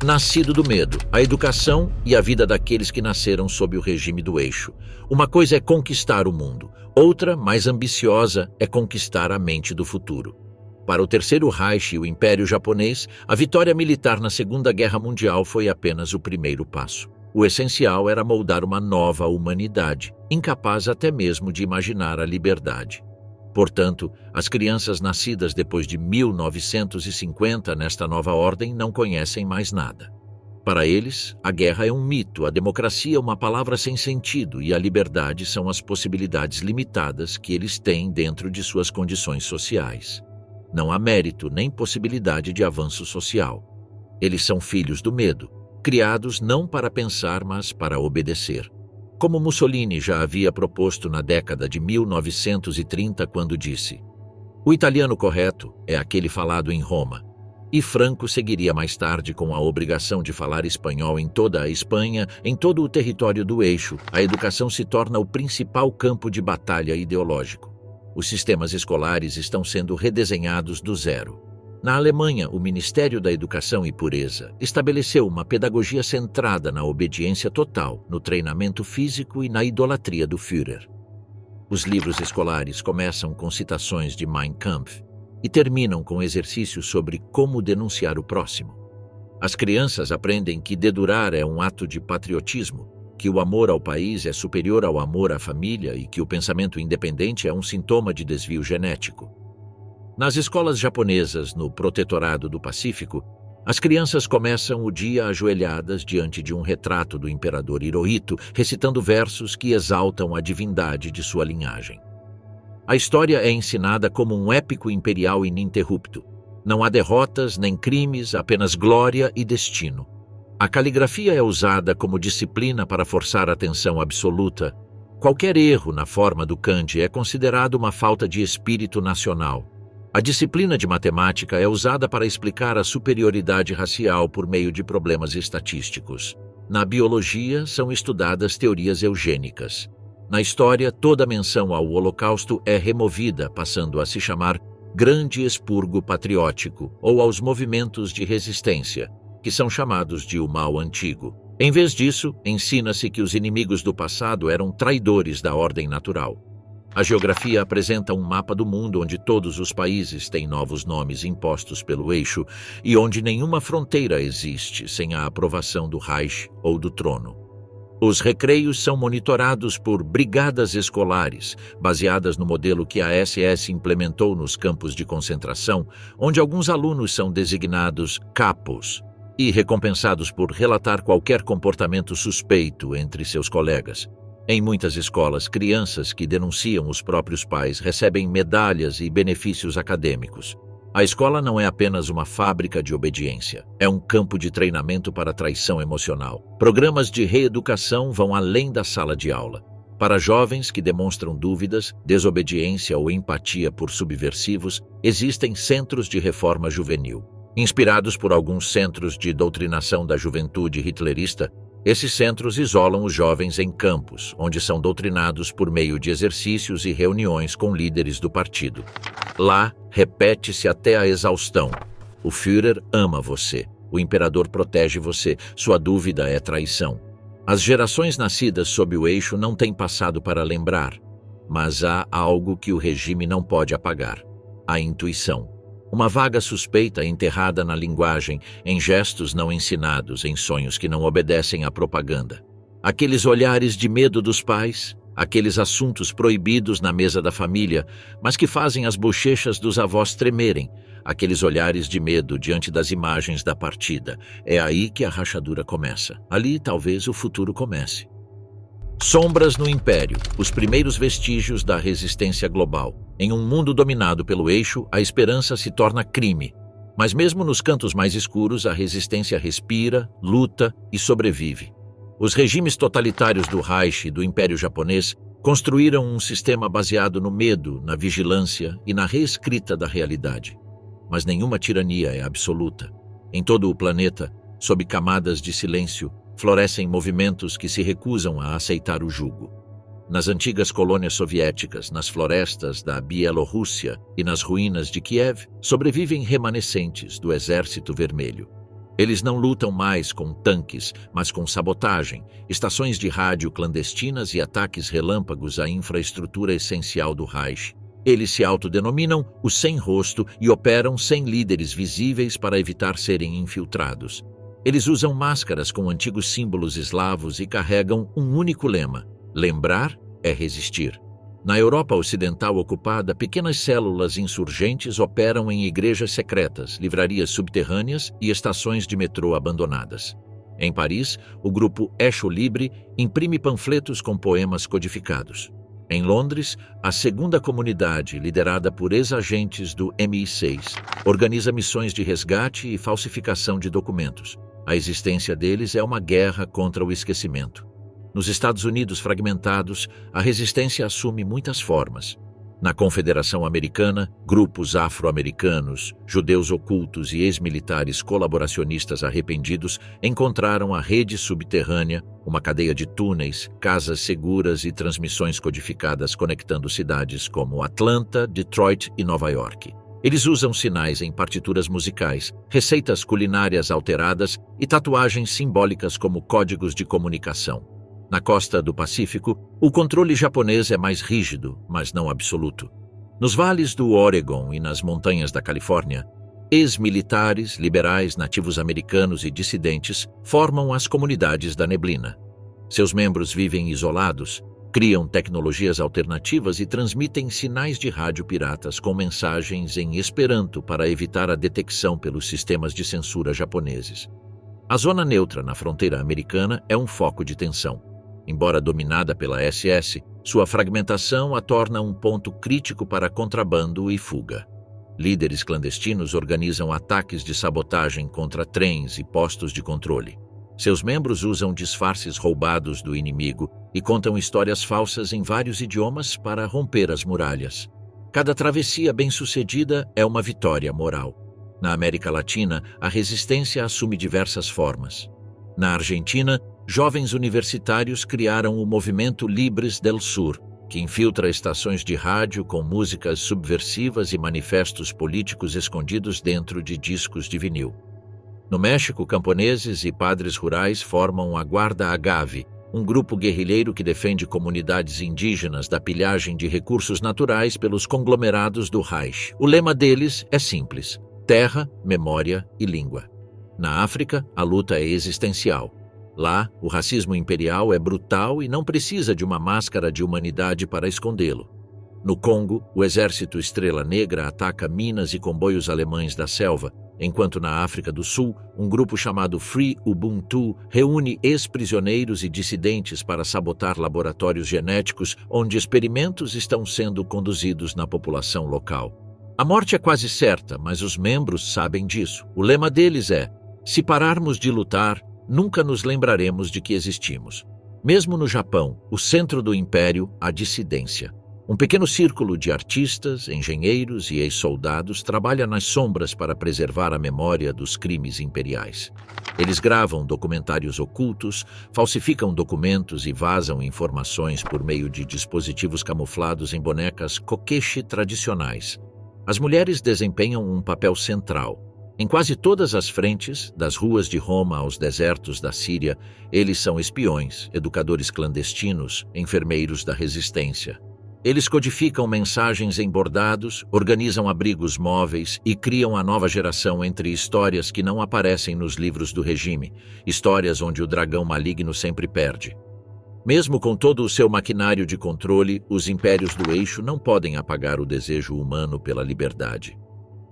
Nascido do medo, a educação e a vida daqueles que nasceram sob o regime do eixo. Uma coisa é conquistar o mundo, outra, mais ambiciosa, é conquistar a mente do futuro. Para o Terceiro Reich e o Império Japonês, a vitória militar na Segunda Guerra Mundial foi apenas o primeiro passo. O essencial era moldar uma nova humanidade, incapaz até mesmo de imaginar a liberdade. Portanto, as crianças nascidas depois de 1950 nesta nova ordem não conhecem mais nada. Para eles, a guerra é um mito, a democracia é uma palavra sem sentido e a liberdade são as possibilidades limitadas que eles têm dentro de suas condições sociais. Não há mérito nem possibilidade de avanço social. Eles são filhos do medo, criados não para pensar, mas para obedecer. Como Mussolini já havia proposto na década de 1930 quando disse: "O italiano correto é aquele falado em Roma." E Franco seguiria mais tarde com a obrigação de falar espanhol em toda a Espanha, em todo o território do eixo. A educação se torna o principal campo de batalha ideológico. Os sistemas escolares estão sendo redesenhados do zero. Na Alemanha, o Ministério da Educação e Pureza estabeleceu uma pedagogia centrada na obediência total, no treinamento físico e na idolatria do Führer. Os livros escolares começam com citações de Mein Kampf e terminam com exercícios sobre como denunciar o próximo. As crianças aprendem que dedurar é um ato de patriotismo, que o amor ao país é superior ao amor à família e que o pensamento independente é um sintoma de desvio genético. Nas escolas japonesas, no Protetorado do Pacífico, as crianças começam o dia ajoelhadas diante de um retrato do imperador Hirohito, recitando versos que exaltam a divindade de sua linhagem. A história é ensinada como um épico imperial ininterrupto. Não há derrotas nem crimes, apenas glória e destino. A caligrafia é usada como disciplina para forçar a atenção absoluta. Qualquer erro na forma do kanji é considerado uma falta de espírito nacional. A disciplina de matemática é usada para explicar a superioridade racial por meio de problemas estatísticos. Na biologia, são estudadas teorias eugênicas. Na história, toda menção ao Holocausto é removida, passando a se chamar Grande Expurgo Patriótico ou aos movimentos de resistência, que são chamados de o mal antigo. Em vez disso, ensina-se que os inimigos do passado eram traidores da ordem natural. A geografia apresenta um mapa do mundo onde todos os países têm novos nomes impostos pelo eixo e onde nenhuma fronteira existe sem a aprovação do Reich ou do trono. Os recreios são monitorados por brigadas escolares, baseadas no modelo que a SS implementou nos campos de concentração, onde alguns alunos são designados capos e recompensados por relatar qualquer comportamento suspeito entre seus colegas. Em muitas escolas, crianças que denunciam os próprios pais recebem medalhas e benefícios acadêmicos. A escola não é apenas uma fábrica de obediência, é um campo de treinamento para traição emocional. Programas de reeducação vão além da sala de aula. Para jovens que demonstram dúvidas, desobediência ou empatia por subversivos, existem centros de reforma juvenil. Inspirados por alguns centros de doutrinação da juventude hitlerista, esses centros isolam os jovens em campos, onde são doutrinados por meio de exercícios e reuniões com líderes do partido. Lá, repete-se até a exaustão: o Führer ama você, o imperador protege você, sua dúvida é traição. As gerações nascidas sob o eixo não têm passado para lembrar, mas há algo que o regime não pode apagar: a intuição. Uma vaga suspeita enterrada na linguagem, em gestos não ensinados, em sonhos que não obedecem à propaganda. Aqueles olhares de medo dos pais, aqueles assuntos proibidos na mesa da família, mas que fazem as bochechas dos avós tremerem, aqueles olhares de medo diante das imagens da partida. É aí que a rachadura começa. Ali talvez o futuro comece. Sombras no Império, os primeiros vestígios da resistência global. Em um mundo dominado pelo eixo, a esperança se torna crime. Mas mesmo nos cantos mais escuros, a resistência respira, luta e sobrevive. Os regimes totalitários do Reich e do Império Japonês Construíram um sistema baseado no medo, na vigilância e na reescrita da realidade. Mas nenhuma tirania é absoluta. Em todo o planeta, sob camadas de silêncio, florescem movimentos que se recusam a aceitar o jugo. Nas antigas colônias soviéticas, nas florestas da Bielorrússia e nas ruínas de Kiev, sobrevivem remanescentes do Exército Vermelho. Eles não lutam mais com tanques, mas com sabotagem, estações de rádio clandestinas e ataques relâmpagos à infraestrutura essencial do Reich. Eles se autodenominam os sem-rosto e operam sem líderes visíveis para evitar serem infiltrados. Eles usam máscaras com antigos símbolos eslavos e carregam um único lema: lembrar é resistir. Na Europa Ocidental ocupada, pequenas células insurgentes operam em igrejas secretas, livrarias subterrâneas e estações de metrô abandonadas. Em Paris, o grupo Echo Libre imprime panfletos com poemas codificados. Em Londres, a segunda comunidade, liderada por ex-agentes do MI6, organiza missões de resgate e falsificação de documentos. A existência deles é uma guerra contra o esquecimento. Nos Estados Unidos fragmentados, a resistência assume muitas formas. Na Confederação Americana, grupos afro-americanos, judeus ocultos e ex-militares colaboracionistas arrependidos encontraram a rede subterrânea, uma cadeia de túneis, casas seguras e transmissões codificadas conectando cidades como Atlanta, Detroit e Nova York. Eles usam sinais em partituras musicais, receitas culinárias alteradas e tatuagens simbólicas como códigos de comunicação. Na costa do Pacífico, o controle japonês é mais rígido, mas não absoluto. Nos vales do Oregon e nas montanhas da Califórnia, ex-militares, liberais, nativos americanos e dissidentes formam as comunidades da neblina. Seus membros vivem isolados, criam tecnologias alternativas e transmitem sinais de rádio piratas com mensagens em Esperanto para evitar a detecção pelos sistemas de censura japoneses. A zona neutra na fronteira americana é um foco de tensão. Embora dominada pela SS, sua fragmentação a torna um ponto crítico para contrabando e fuga. Líderes clandestinos organizam ataques de sabotagem contra trens e postos de controle. Seus membros usam disfarces roubados do inimigo e contam histórias falsas em vários idiomas para romper as muralhas. Cada travessia bem-sucedida é uma vitória moral. Na América Latina, a resistência assume diversas formas. Na Argentina, jovens universitários criaram o movimento Libres del Sur, que infiltra estações de rádio com músicas subversivas e manifestos políticos escondidos dentro de discos de vinil. No México, camponeses e padres rurais formam a Guarda Agave, um grupo guerrilheiro que defende comunidades indígenas da pilhagem de recursos naturais pelos conglomerados do Reich. O lema deles é simples: terra, memória e língua. Na África, a luta é existencial. Lá, o racismo imperial é brutal e não precisa de uma máscara de humanidade para escondê-lo. No Congo, o exército Estrela Negra ataca minas e comboios alemães da selva, enquanto na África do Sul, um grupo chamado Free Ubuntu reúne ex-prisioneiros e dissidentes para sabotar laboratórios genéticos onde experimentos estão sendo conduzidos na população local. A morte é quase certa, mas os membros sabem disso. O lema deles é: se pararmos de lutar, nunca nos lembraremos de que existimos. Mesmo no Japão, o centro do império, há dissidência. Um pequeno círculo de artistas, engenheiros e ex-soldados trabalha nas sombras para preservar a memória dos crimes imperiais. Eles gravam documentários ocultos, falsificam documentos e vazam informações por meio de dispositivos camuflados em bonecas kokeshi tradicionais. As mulheres desempenham um papel central. Em quase todas as frentes, das ruas de Roma aos desertos da Síria, eles são espiões, educadores clandestinos, enfermeiros da resistência. Eles codificam mensagens em bordados, organizam abrigos móveis e criam a nova geração entre histórias que não aparecem nos livros do regime, histórias onde o dragão maligno sempre perde. Mesmo com todo o seu maquinário de controle, os impérios do eixo não podem apagar o desejo humano pela liberdade.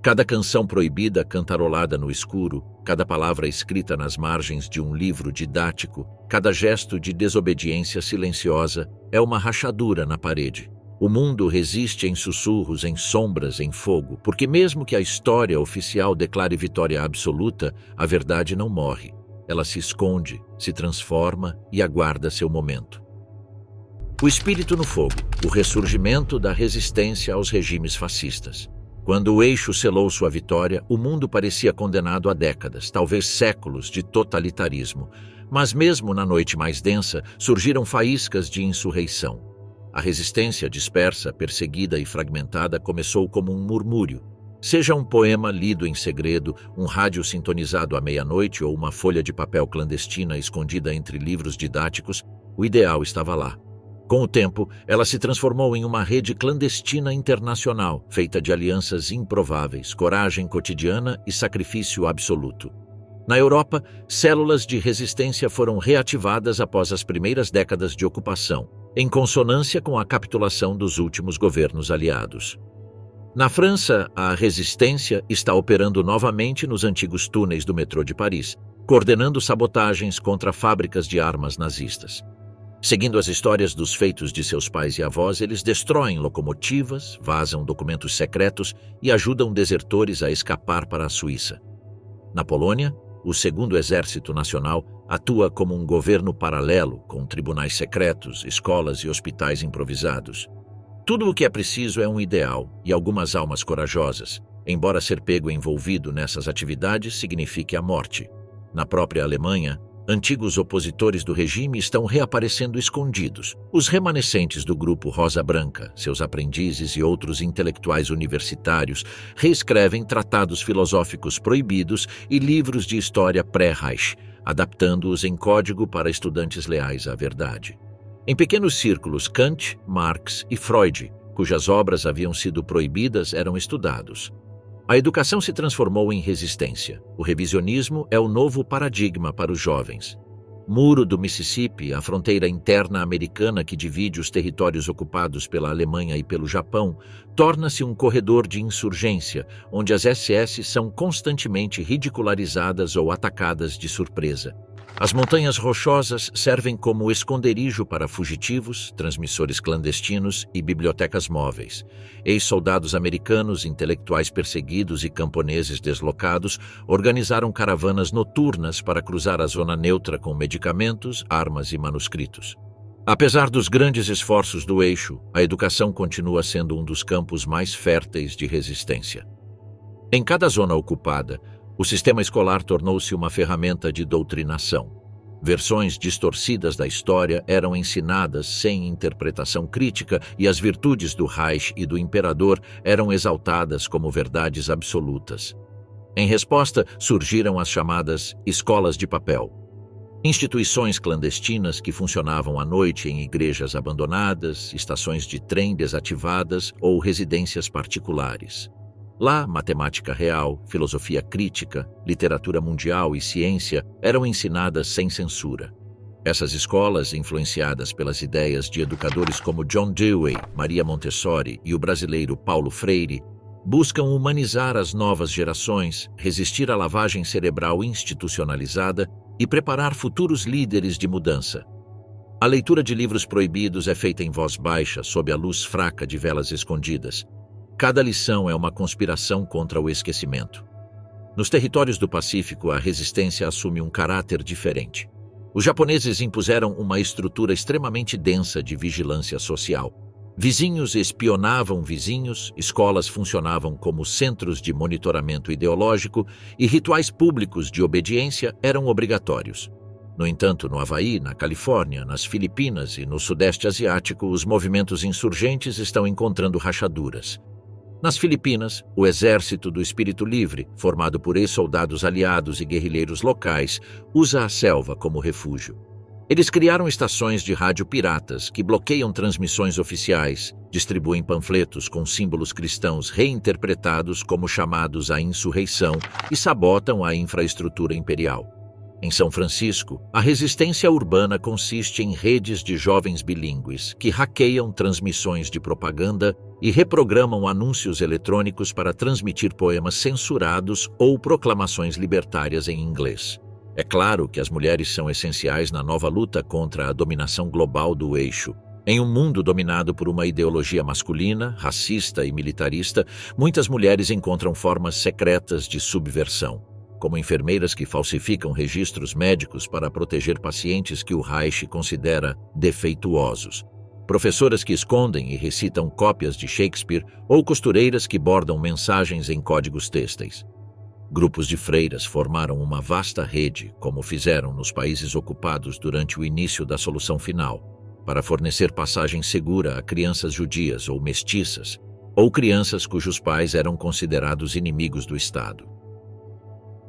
Cada canção proibida cantarolada no escuro, cada palavra escrita nas margens de um livro didático, cada gesto de desobediência silenciosa é uma rachadura na parede. O mundo resiste em sussurros, em sombras, em fogo, porque mesmo que a história oficial declare vitória absoluta, a verdade não morre. Ela se esconde, se transforma e aguarda seu momento. O espírito no fogo, o ressurgimento da resistência aos regimes fascistas. Quando o Eixo selou sua vitória, o mundo parecia condenado a décadas, talvez séculos, de totalitarismo. Mas mesmo na noite mais densa, surgiram faíscas de insurreição. A resistência dispersa, perseguida e fragmentada começou como um murmúrio. Seja um poema lido em segredo, um rádio sintonizado à meia-noite ou uma folha de papel clandestina escondida entre livros didáticos, o ideal estava lá. Com o tempo, ela se transformou em uma rede clandestina internacional, feita de alianças improváveis, coragem cotidiana e sacrifício absoluto. Na Europa, células de resistência foram reativadas após as primeiras décadas de ocupação, em consonância com a capitulação dos últimos governos aliados. Na França, a resistência está operando novamente nos antigos túneis do metrô de Paris, coordenando sabotagens contra fábricas de armas nazistas. Seguindo as histórias dos feitos de seus pais e avós, eles destroem locomotivas, vazam documentos secretos e ajudam desertores a escapar para a Suíça. Na Polônia, o Segundo Exército Nacional atua como um governo paralelo, com tribunais secretos, escolas e hospitais improvisados. Tudo o que é preciso é um ideal e algumas almas corajosas, embora ser pego envolvido nessas atividades signifique a morte. Na própria Alemanha, antigos opositores do regime estão reaparecendo escondidos. Os remanescentes do grupo Rosa Branca, seus aprendizes e outros intelectuais universitários reescrevem tratados filosóficos proibidos e livros de história pré-Reich, adaptando-os em código para estudantes leais à verdade. Em pequenos círculos, Kant, Marx e Freud, cujas obras haviam sido proibidas, eram estudados. A educação se transformou em resistência. O revisionismo é o novo paradigma para os jovens. Muro do Mississippi, a fronteira interna americana que divide os territórios ocupados pela Alemanha e pelo Japão, torna-se um corredor de insurgência, onde as SS são constantemente ridicularizadas ou atacadas de surpresa. As montanhas rochosas servem como esconderijo para fugitivos, transmissores clandestinos e bibliotecas móveis. Ex-soldados americanos, intelectuais perseguidos e camponeses deslocados organizaram caravanas noturnas para cruzar a zona neutra com medicamentos, armas e manuscritos. Apesar dos grandes esforços do Eixo, a educação continua sendo um dos campos mais férteis de resistência. Em cada zona ocupada, o sistema escolar tornou-se uma ferramenta de doutrinação. Versões distorcidas da história eram ensinadas sem interpretação crítica e as virtudes do Reich e do imperador eram exaltadas como verdades absolutas. Em resposta, surgiram as chamadas escolas de papel. Instituições clandestinas que funcionavam à noite em igrejas abandonadas, estações de trem desativadas ou residências particulares. Lá, matemática real, filosofia crítica, literatura mundial e ciência eram ensinadas sem censura. Essas escolas, influenciadas pelas ideias de educadores como John Dewey, Maria Montessori e o brasileiro Paulo Freire, buscam humanizar as novas gerações, resistir à lavagem cerebral institucionalizada e preparar futuros líderes de mudança. A leitura de livros proibidos é feita em voz baixa, sob a luz fraca de velas escondidas. Cada lição é uma conspiração contra o esquecimento. Nos territórios do Pacífico, a resistência assume um caráter diferente. Os japoneses impuseram uma estrutura extremamente densa de vigilância social. Vizinhos espionavam vizinhos, escolas funcionavam como centros de monitoramento ideológico e rituais públicos de obediência eram obrigatórios. No entanto, no Havaí, na Califórnia, nas Filipinas e no Sudeste Asiático, os movimentos insurgentes estão encontrando rachaduras. Nas Filipinas, o Exército do Espírito Livre, formado por ex-soldados aliados e guerrilheiros locais, usa a selva como refúgio. Eles criaram estações de rádio piratas que bloqueiam transmissões oficiais, distribuem panfletos com símbolos cristãos reinterpretados como chamados à insurreição e sabotam a infraestrutura imperial. Em São Francisco, a resistência urbana consiste em redes de jovens bilíngues que hackeiam transmissões de propaganda e reprogramam anúncios eletrônicos para transmitir poemas censurados ou proclamações libertárias em inglês. É claro que as mulheres são essenciais na nova luta contra a dominação global do Eixo. Em um mundo dominado por uma ideologia masculina, racista e militarista, muitas mulheres encontram formas secretas de subversão, como enfermeiras que falsificam registros médicos para proteger pacientes que o Reich considera defeituosos. professoras que escondem e recitam cópias de Shakespeare ou costureiras que bordam mensagens em códigos têxteis. Grupos de freiras formaram uma vasta rede, como fizeram nos países ocupados durante o início da solução final, para fornecer passagem segura a crianças judias ou mestiças, ou crianças cujos pais eram considerados inimigos do Estado.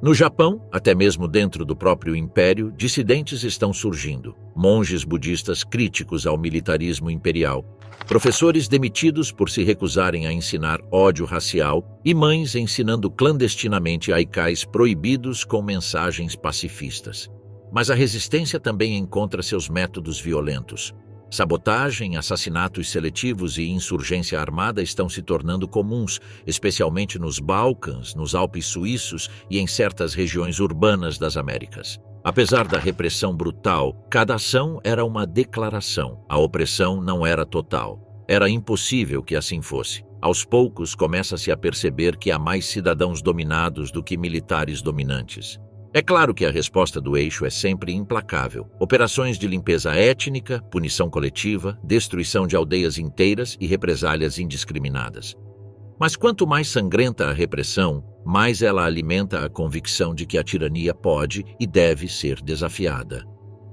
No Japão, até mesmo dentro do próprio império, dissidentes estão surgindo. Monges budistas críticos ao militarismo imperial, professores demitidos por se recusarem a ensinar ódio racial e mães ensinando clandestinamente haikais proibidos com mensagens pacifistas. Mas a resistência também encontra seus métodos violentos. Sabotagem, assassinatos seletivos e insurgência armada estão se tornando comuns, especialmente nos Balcãs, nos Alpes suíços e em certas regiões urbanas das Américas. Apesar da repressão brutal, cada ação era uma declaração. A opressão não era total. Era impossível que assim fosse. Aos poucos, começa-se a perceber que há mais cidadãos dominados do que militares dominantes. É claro que a resposta do eixo é sempre implacável. Operações de limpeza étnica, punição coletiva, destruição de aldeias inteiras e represálias indiscriminadas. Mas quanto mais sangrenta a repressão, mais ela alimenta a convicção de que a tirania pode e deve ser desafiada.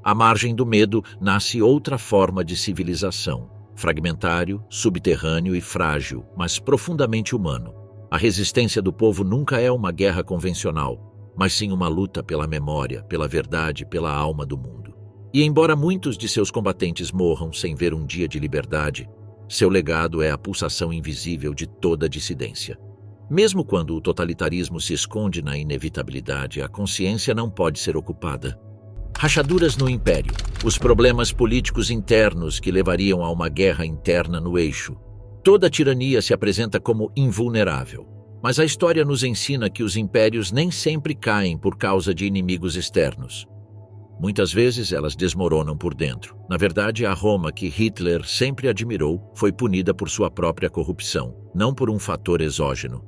À margem do medo nasce outra forma de civilização, fragmentário, subterrâneo e frágil, mas profundamente humano. A resistência do povo nunca é uma guerra convencional, mas sim uma luta pela memória, pela verdade, pela alma do mundo. E embora muitos de seus combatentes morram sem ver um dia de liberdade, seu legado é a pulsação invisível de toda a dissidência. Mesmo quando o totalitarismo se esconde na inevitabilidade, a consciência não pode ser ocupada. Rachaduras no império, os problemas políticos internos que levariam a uma guerra interna no eixo. Toda tirania se apresenta como invulnerável. Mas a história nos ensina que os impérios nem sempre caem por causa de inimigos externos. Muitas vezes elas desmoronam por dentro. Na verdade, a Roma que Hitler sempre admirou foi punida por sua própria corrupção, não por um fator exógeno.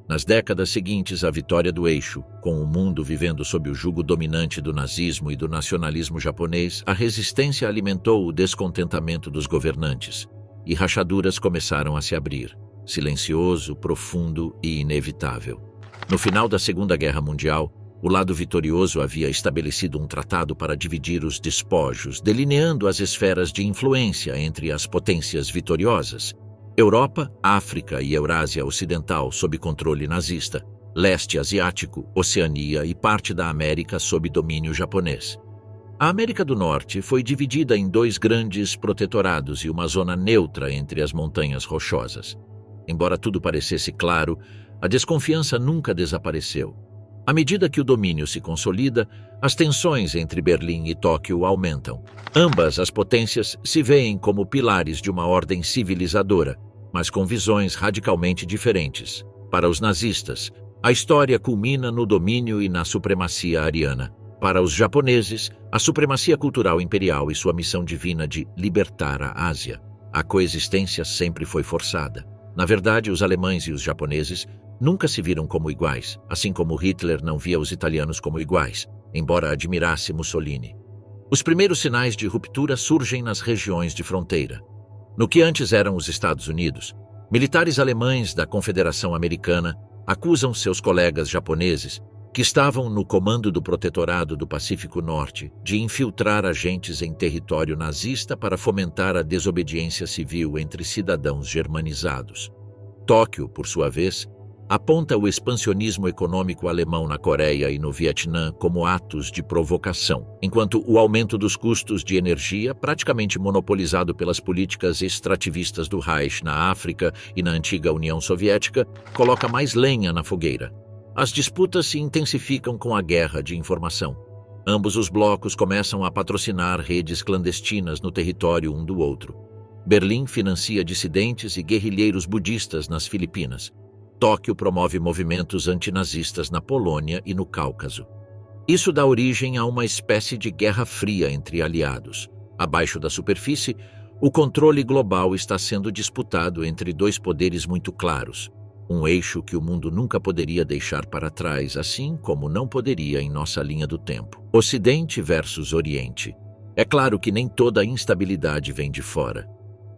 Nas décadas seguintes à vitória do eixo, com o mundo vivendo sob o jugo dominante do nazismo e do nacionalismo japonês, a resistência alimentou o descontentamento dos governantes, e rachaduras começaram a se abrir. Silencioso, profundo e inevitável. No final da Segunda Guerra Mundial, o lado vitorioso havia estabelecido um tratado para dividir os despojos, delineando as esferas de influência entre as potências vitoriosas. Europa, África e Eurásia Ocidental sob controle nazista, Leste Asiático, Oceania e parte da América sob domínio japonês. A América do Norte foi dividida em dois grandes protetorados e uma zona neutra entre as montanhas rochosas. Embora tudo parecesse claro, a desconfiança nunca desapareceu. À medida que o domínio se consolida, as tensões entre Berlim e Tóquio aumentam. Ambas as potências se veem como pilares de uma ordem civilizadora, mas com visões radicalmente diferentes. Para os nazistas, a história culmina no domínio e na supremacia ariana. Para os japoneses, a supremacia cultural imperial e sua missão divina de libertar a Ásia. A coexistência sempre foi forçada. Na verdade, os alemães e os japoneses nunca se viram como iguais, assim como Hitler não via os italianos como iguais, embora admirasse Mussolini. Os primeiros sinais de ruptura surgem nas regiões de fronteira. No que antes eram os Estados Unidos, militares alemães da Confederação Americana acusam seus colegas japoneses, que estavam no comando do Protetorado do Pacífico Norte, de infiltrar agentes em território nazista para fomentar a desobediência civil entre cidadãos germanizados. Tóquio, por sua vez, aponta o expansionismo econômico alemão na Coreia e no Vietnã como atos de provocação, enquanto o aumento dos custos de energia, praticamente monopolizado pelas políticas extrativistas do Reich na África e na antiga União Soviética, coloca mais lenha na fogueira. As disputas se intensificam com a guerra de informação. Ambos os blocos começam a patrocinar redes clandestinas no território um do outro. Berlim financia dissidentes e guerrilheiros budistas nas Filipinas. Tóquio promove movimentos antinazistas na Polônia e no Cáucaso. Isso dá origem a uma espécie de guerra fria entre aliados. Abaixo da superfície, o controle global está sendo disputado entre dois poderes muito claros. Um eixo que o mundo nunca poderia deixar para trás, assim como não poderia em nossa linha do tempo. Ocidente versus Oriente. É claro que nem toda a instabilidade vem de fora.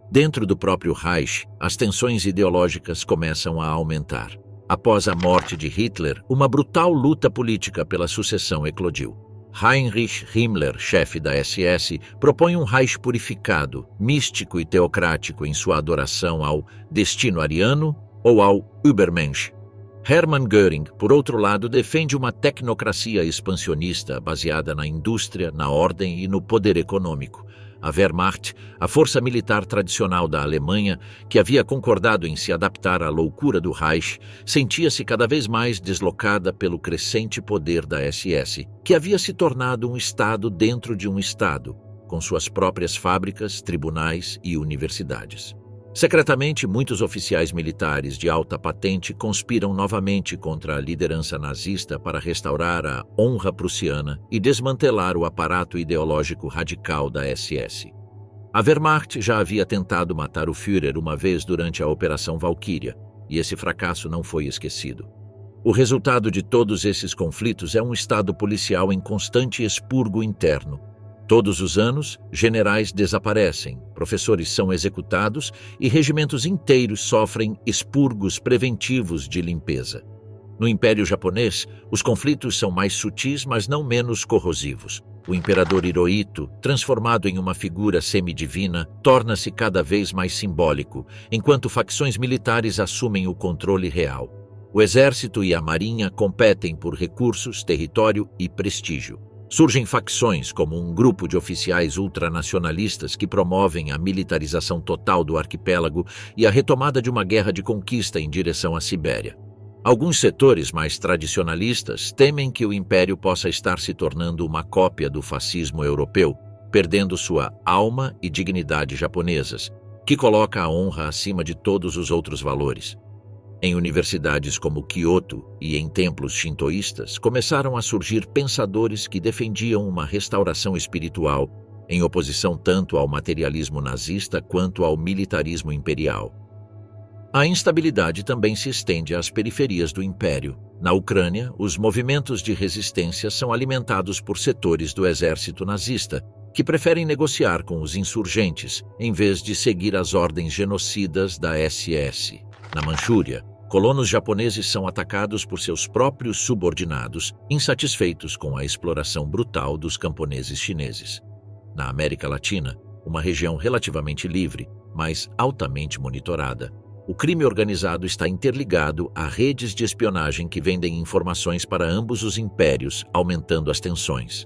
Dentro do próprio Reich, as tensões ideológicas começam a aumentar. Após a morte de Hitler, uma brutal luta política pela sucessão eclodiu. Heinrich Himmler, chefe da SS, propõe um Reich purificado, místico e teocrático em sua adoração ao destino ariano ou ao Übermensch. Hermann Göring, por outro lado, defende uma tecnocracia expansionista baseada na indústria, na ordem e no poder econômico. A Wehrmacht, a força militar tradicional da Alemanha, que havia concordado em se adaptar à loucura do Reich, sentia-se cada vez mais deslocada pelo crescente poder da SS, que havia se tornado um Estado dentro de um Estado, com suas próprias fábricas, tribunais e universidades. Secretamente, muitos oficiais militares de alta patente conspiram novamente contra a liderança nazista para restaurar a honra prussiana e desmantelar o aparato ideológico radical da SS. A Wehrmacht já havia tentado matar o Führer uma vez durante a Operação Valkyria, e esse fracasso não foi esquecido. O resultado de todos esses conflitos é um estado policial em constante expurgo interno. Todos os anos, generais desaparecem, professores são executados e regimentos inteiros sofrem expurgos preventivos de limpeza. No Império Japonês, os conflitos são mais sutis, mas não menos corrosivos. O imperador Hirohito, transformado em uma figura semidivina, torna-se cada vez mais simbólico, enquanto facções militares assumem o controle real. O exército e a marinha competem por recursos, território e prestígio. Surgem facções como um grupo de oficiais ultranacionalistas que promovem a militarização total do arquipélago e a retomada de uma guerra de conquista em direção à Sibéria. Alguns setores mais tradicionalistas temem que o império possa estar se tornando uma cópia do fascismo europeu, perdendo sua alma e dignidade japonesas, que coloca a honra acima de todos os outros valores. Em universidades como Kyoto e em templos shintoístas, começaram a surgir pensadores que defendiam uma restauração espiritual, em oposição tanto ao materialismo nazista quanto ao militarismo imperial. A instabilidade também se estende às periferias do império. Na Ucrânia, os movimentos de resistência são alimentados por setores do exército nazista, que preferem negociar com os insurgentes, em vez de seguir as ordens genocidas da SS. Na Manchúria, colonos japoneses são atacados por seus próprios subordinados, insatisfeitos com a exploração brutal dos camponeses chineses. Na América Latina, uma região relativamente livre, mas altamente monitorada, o crime organizado está interligado a redes de espionagem que vendem informações para ambos os impérios, aumentando as tensões.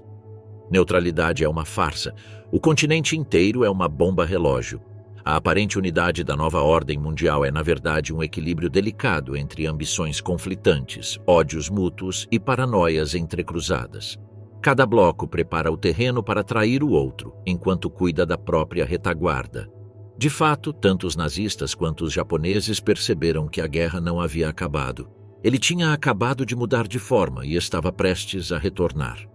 Neutralidade é uma farsa. O continente inteiro é uma bomba-relógio. A aparente unidade da nova ordem mundial é, na verdade, um equilíbrio delicado entre ambições conflitantes, ódios mútuos e paranoias entrecruzadas. Cada bloco prepara o terreno para trair o outro, enquanto cuida da própria retaguarda. De fato, tanto os nazistas quanto os japoneses perceberam que a guerra não havia acabado. Ele tinha acabado de mudar de forma e estava prestes a retornar.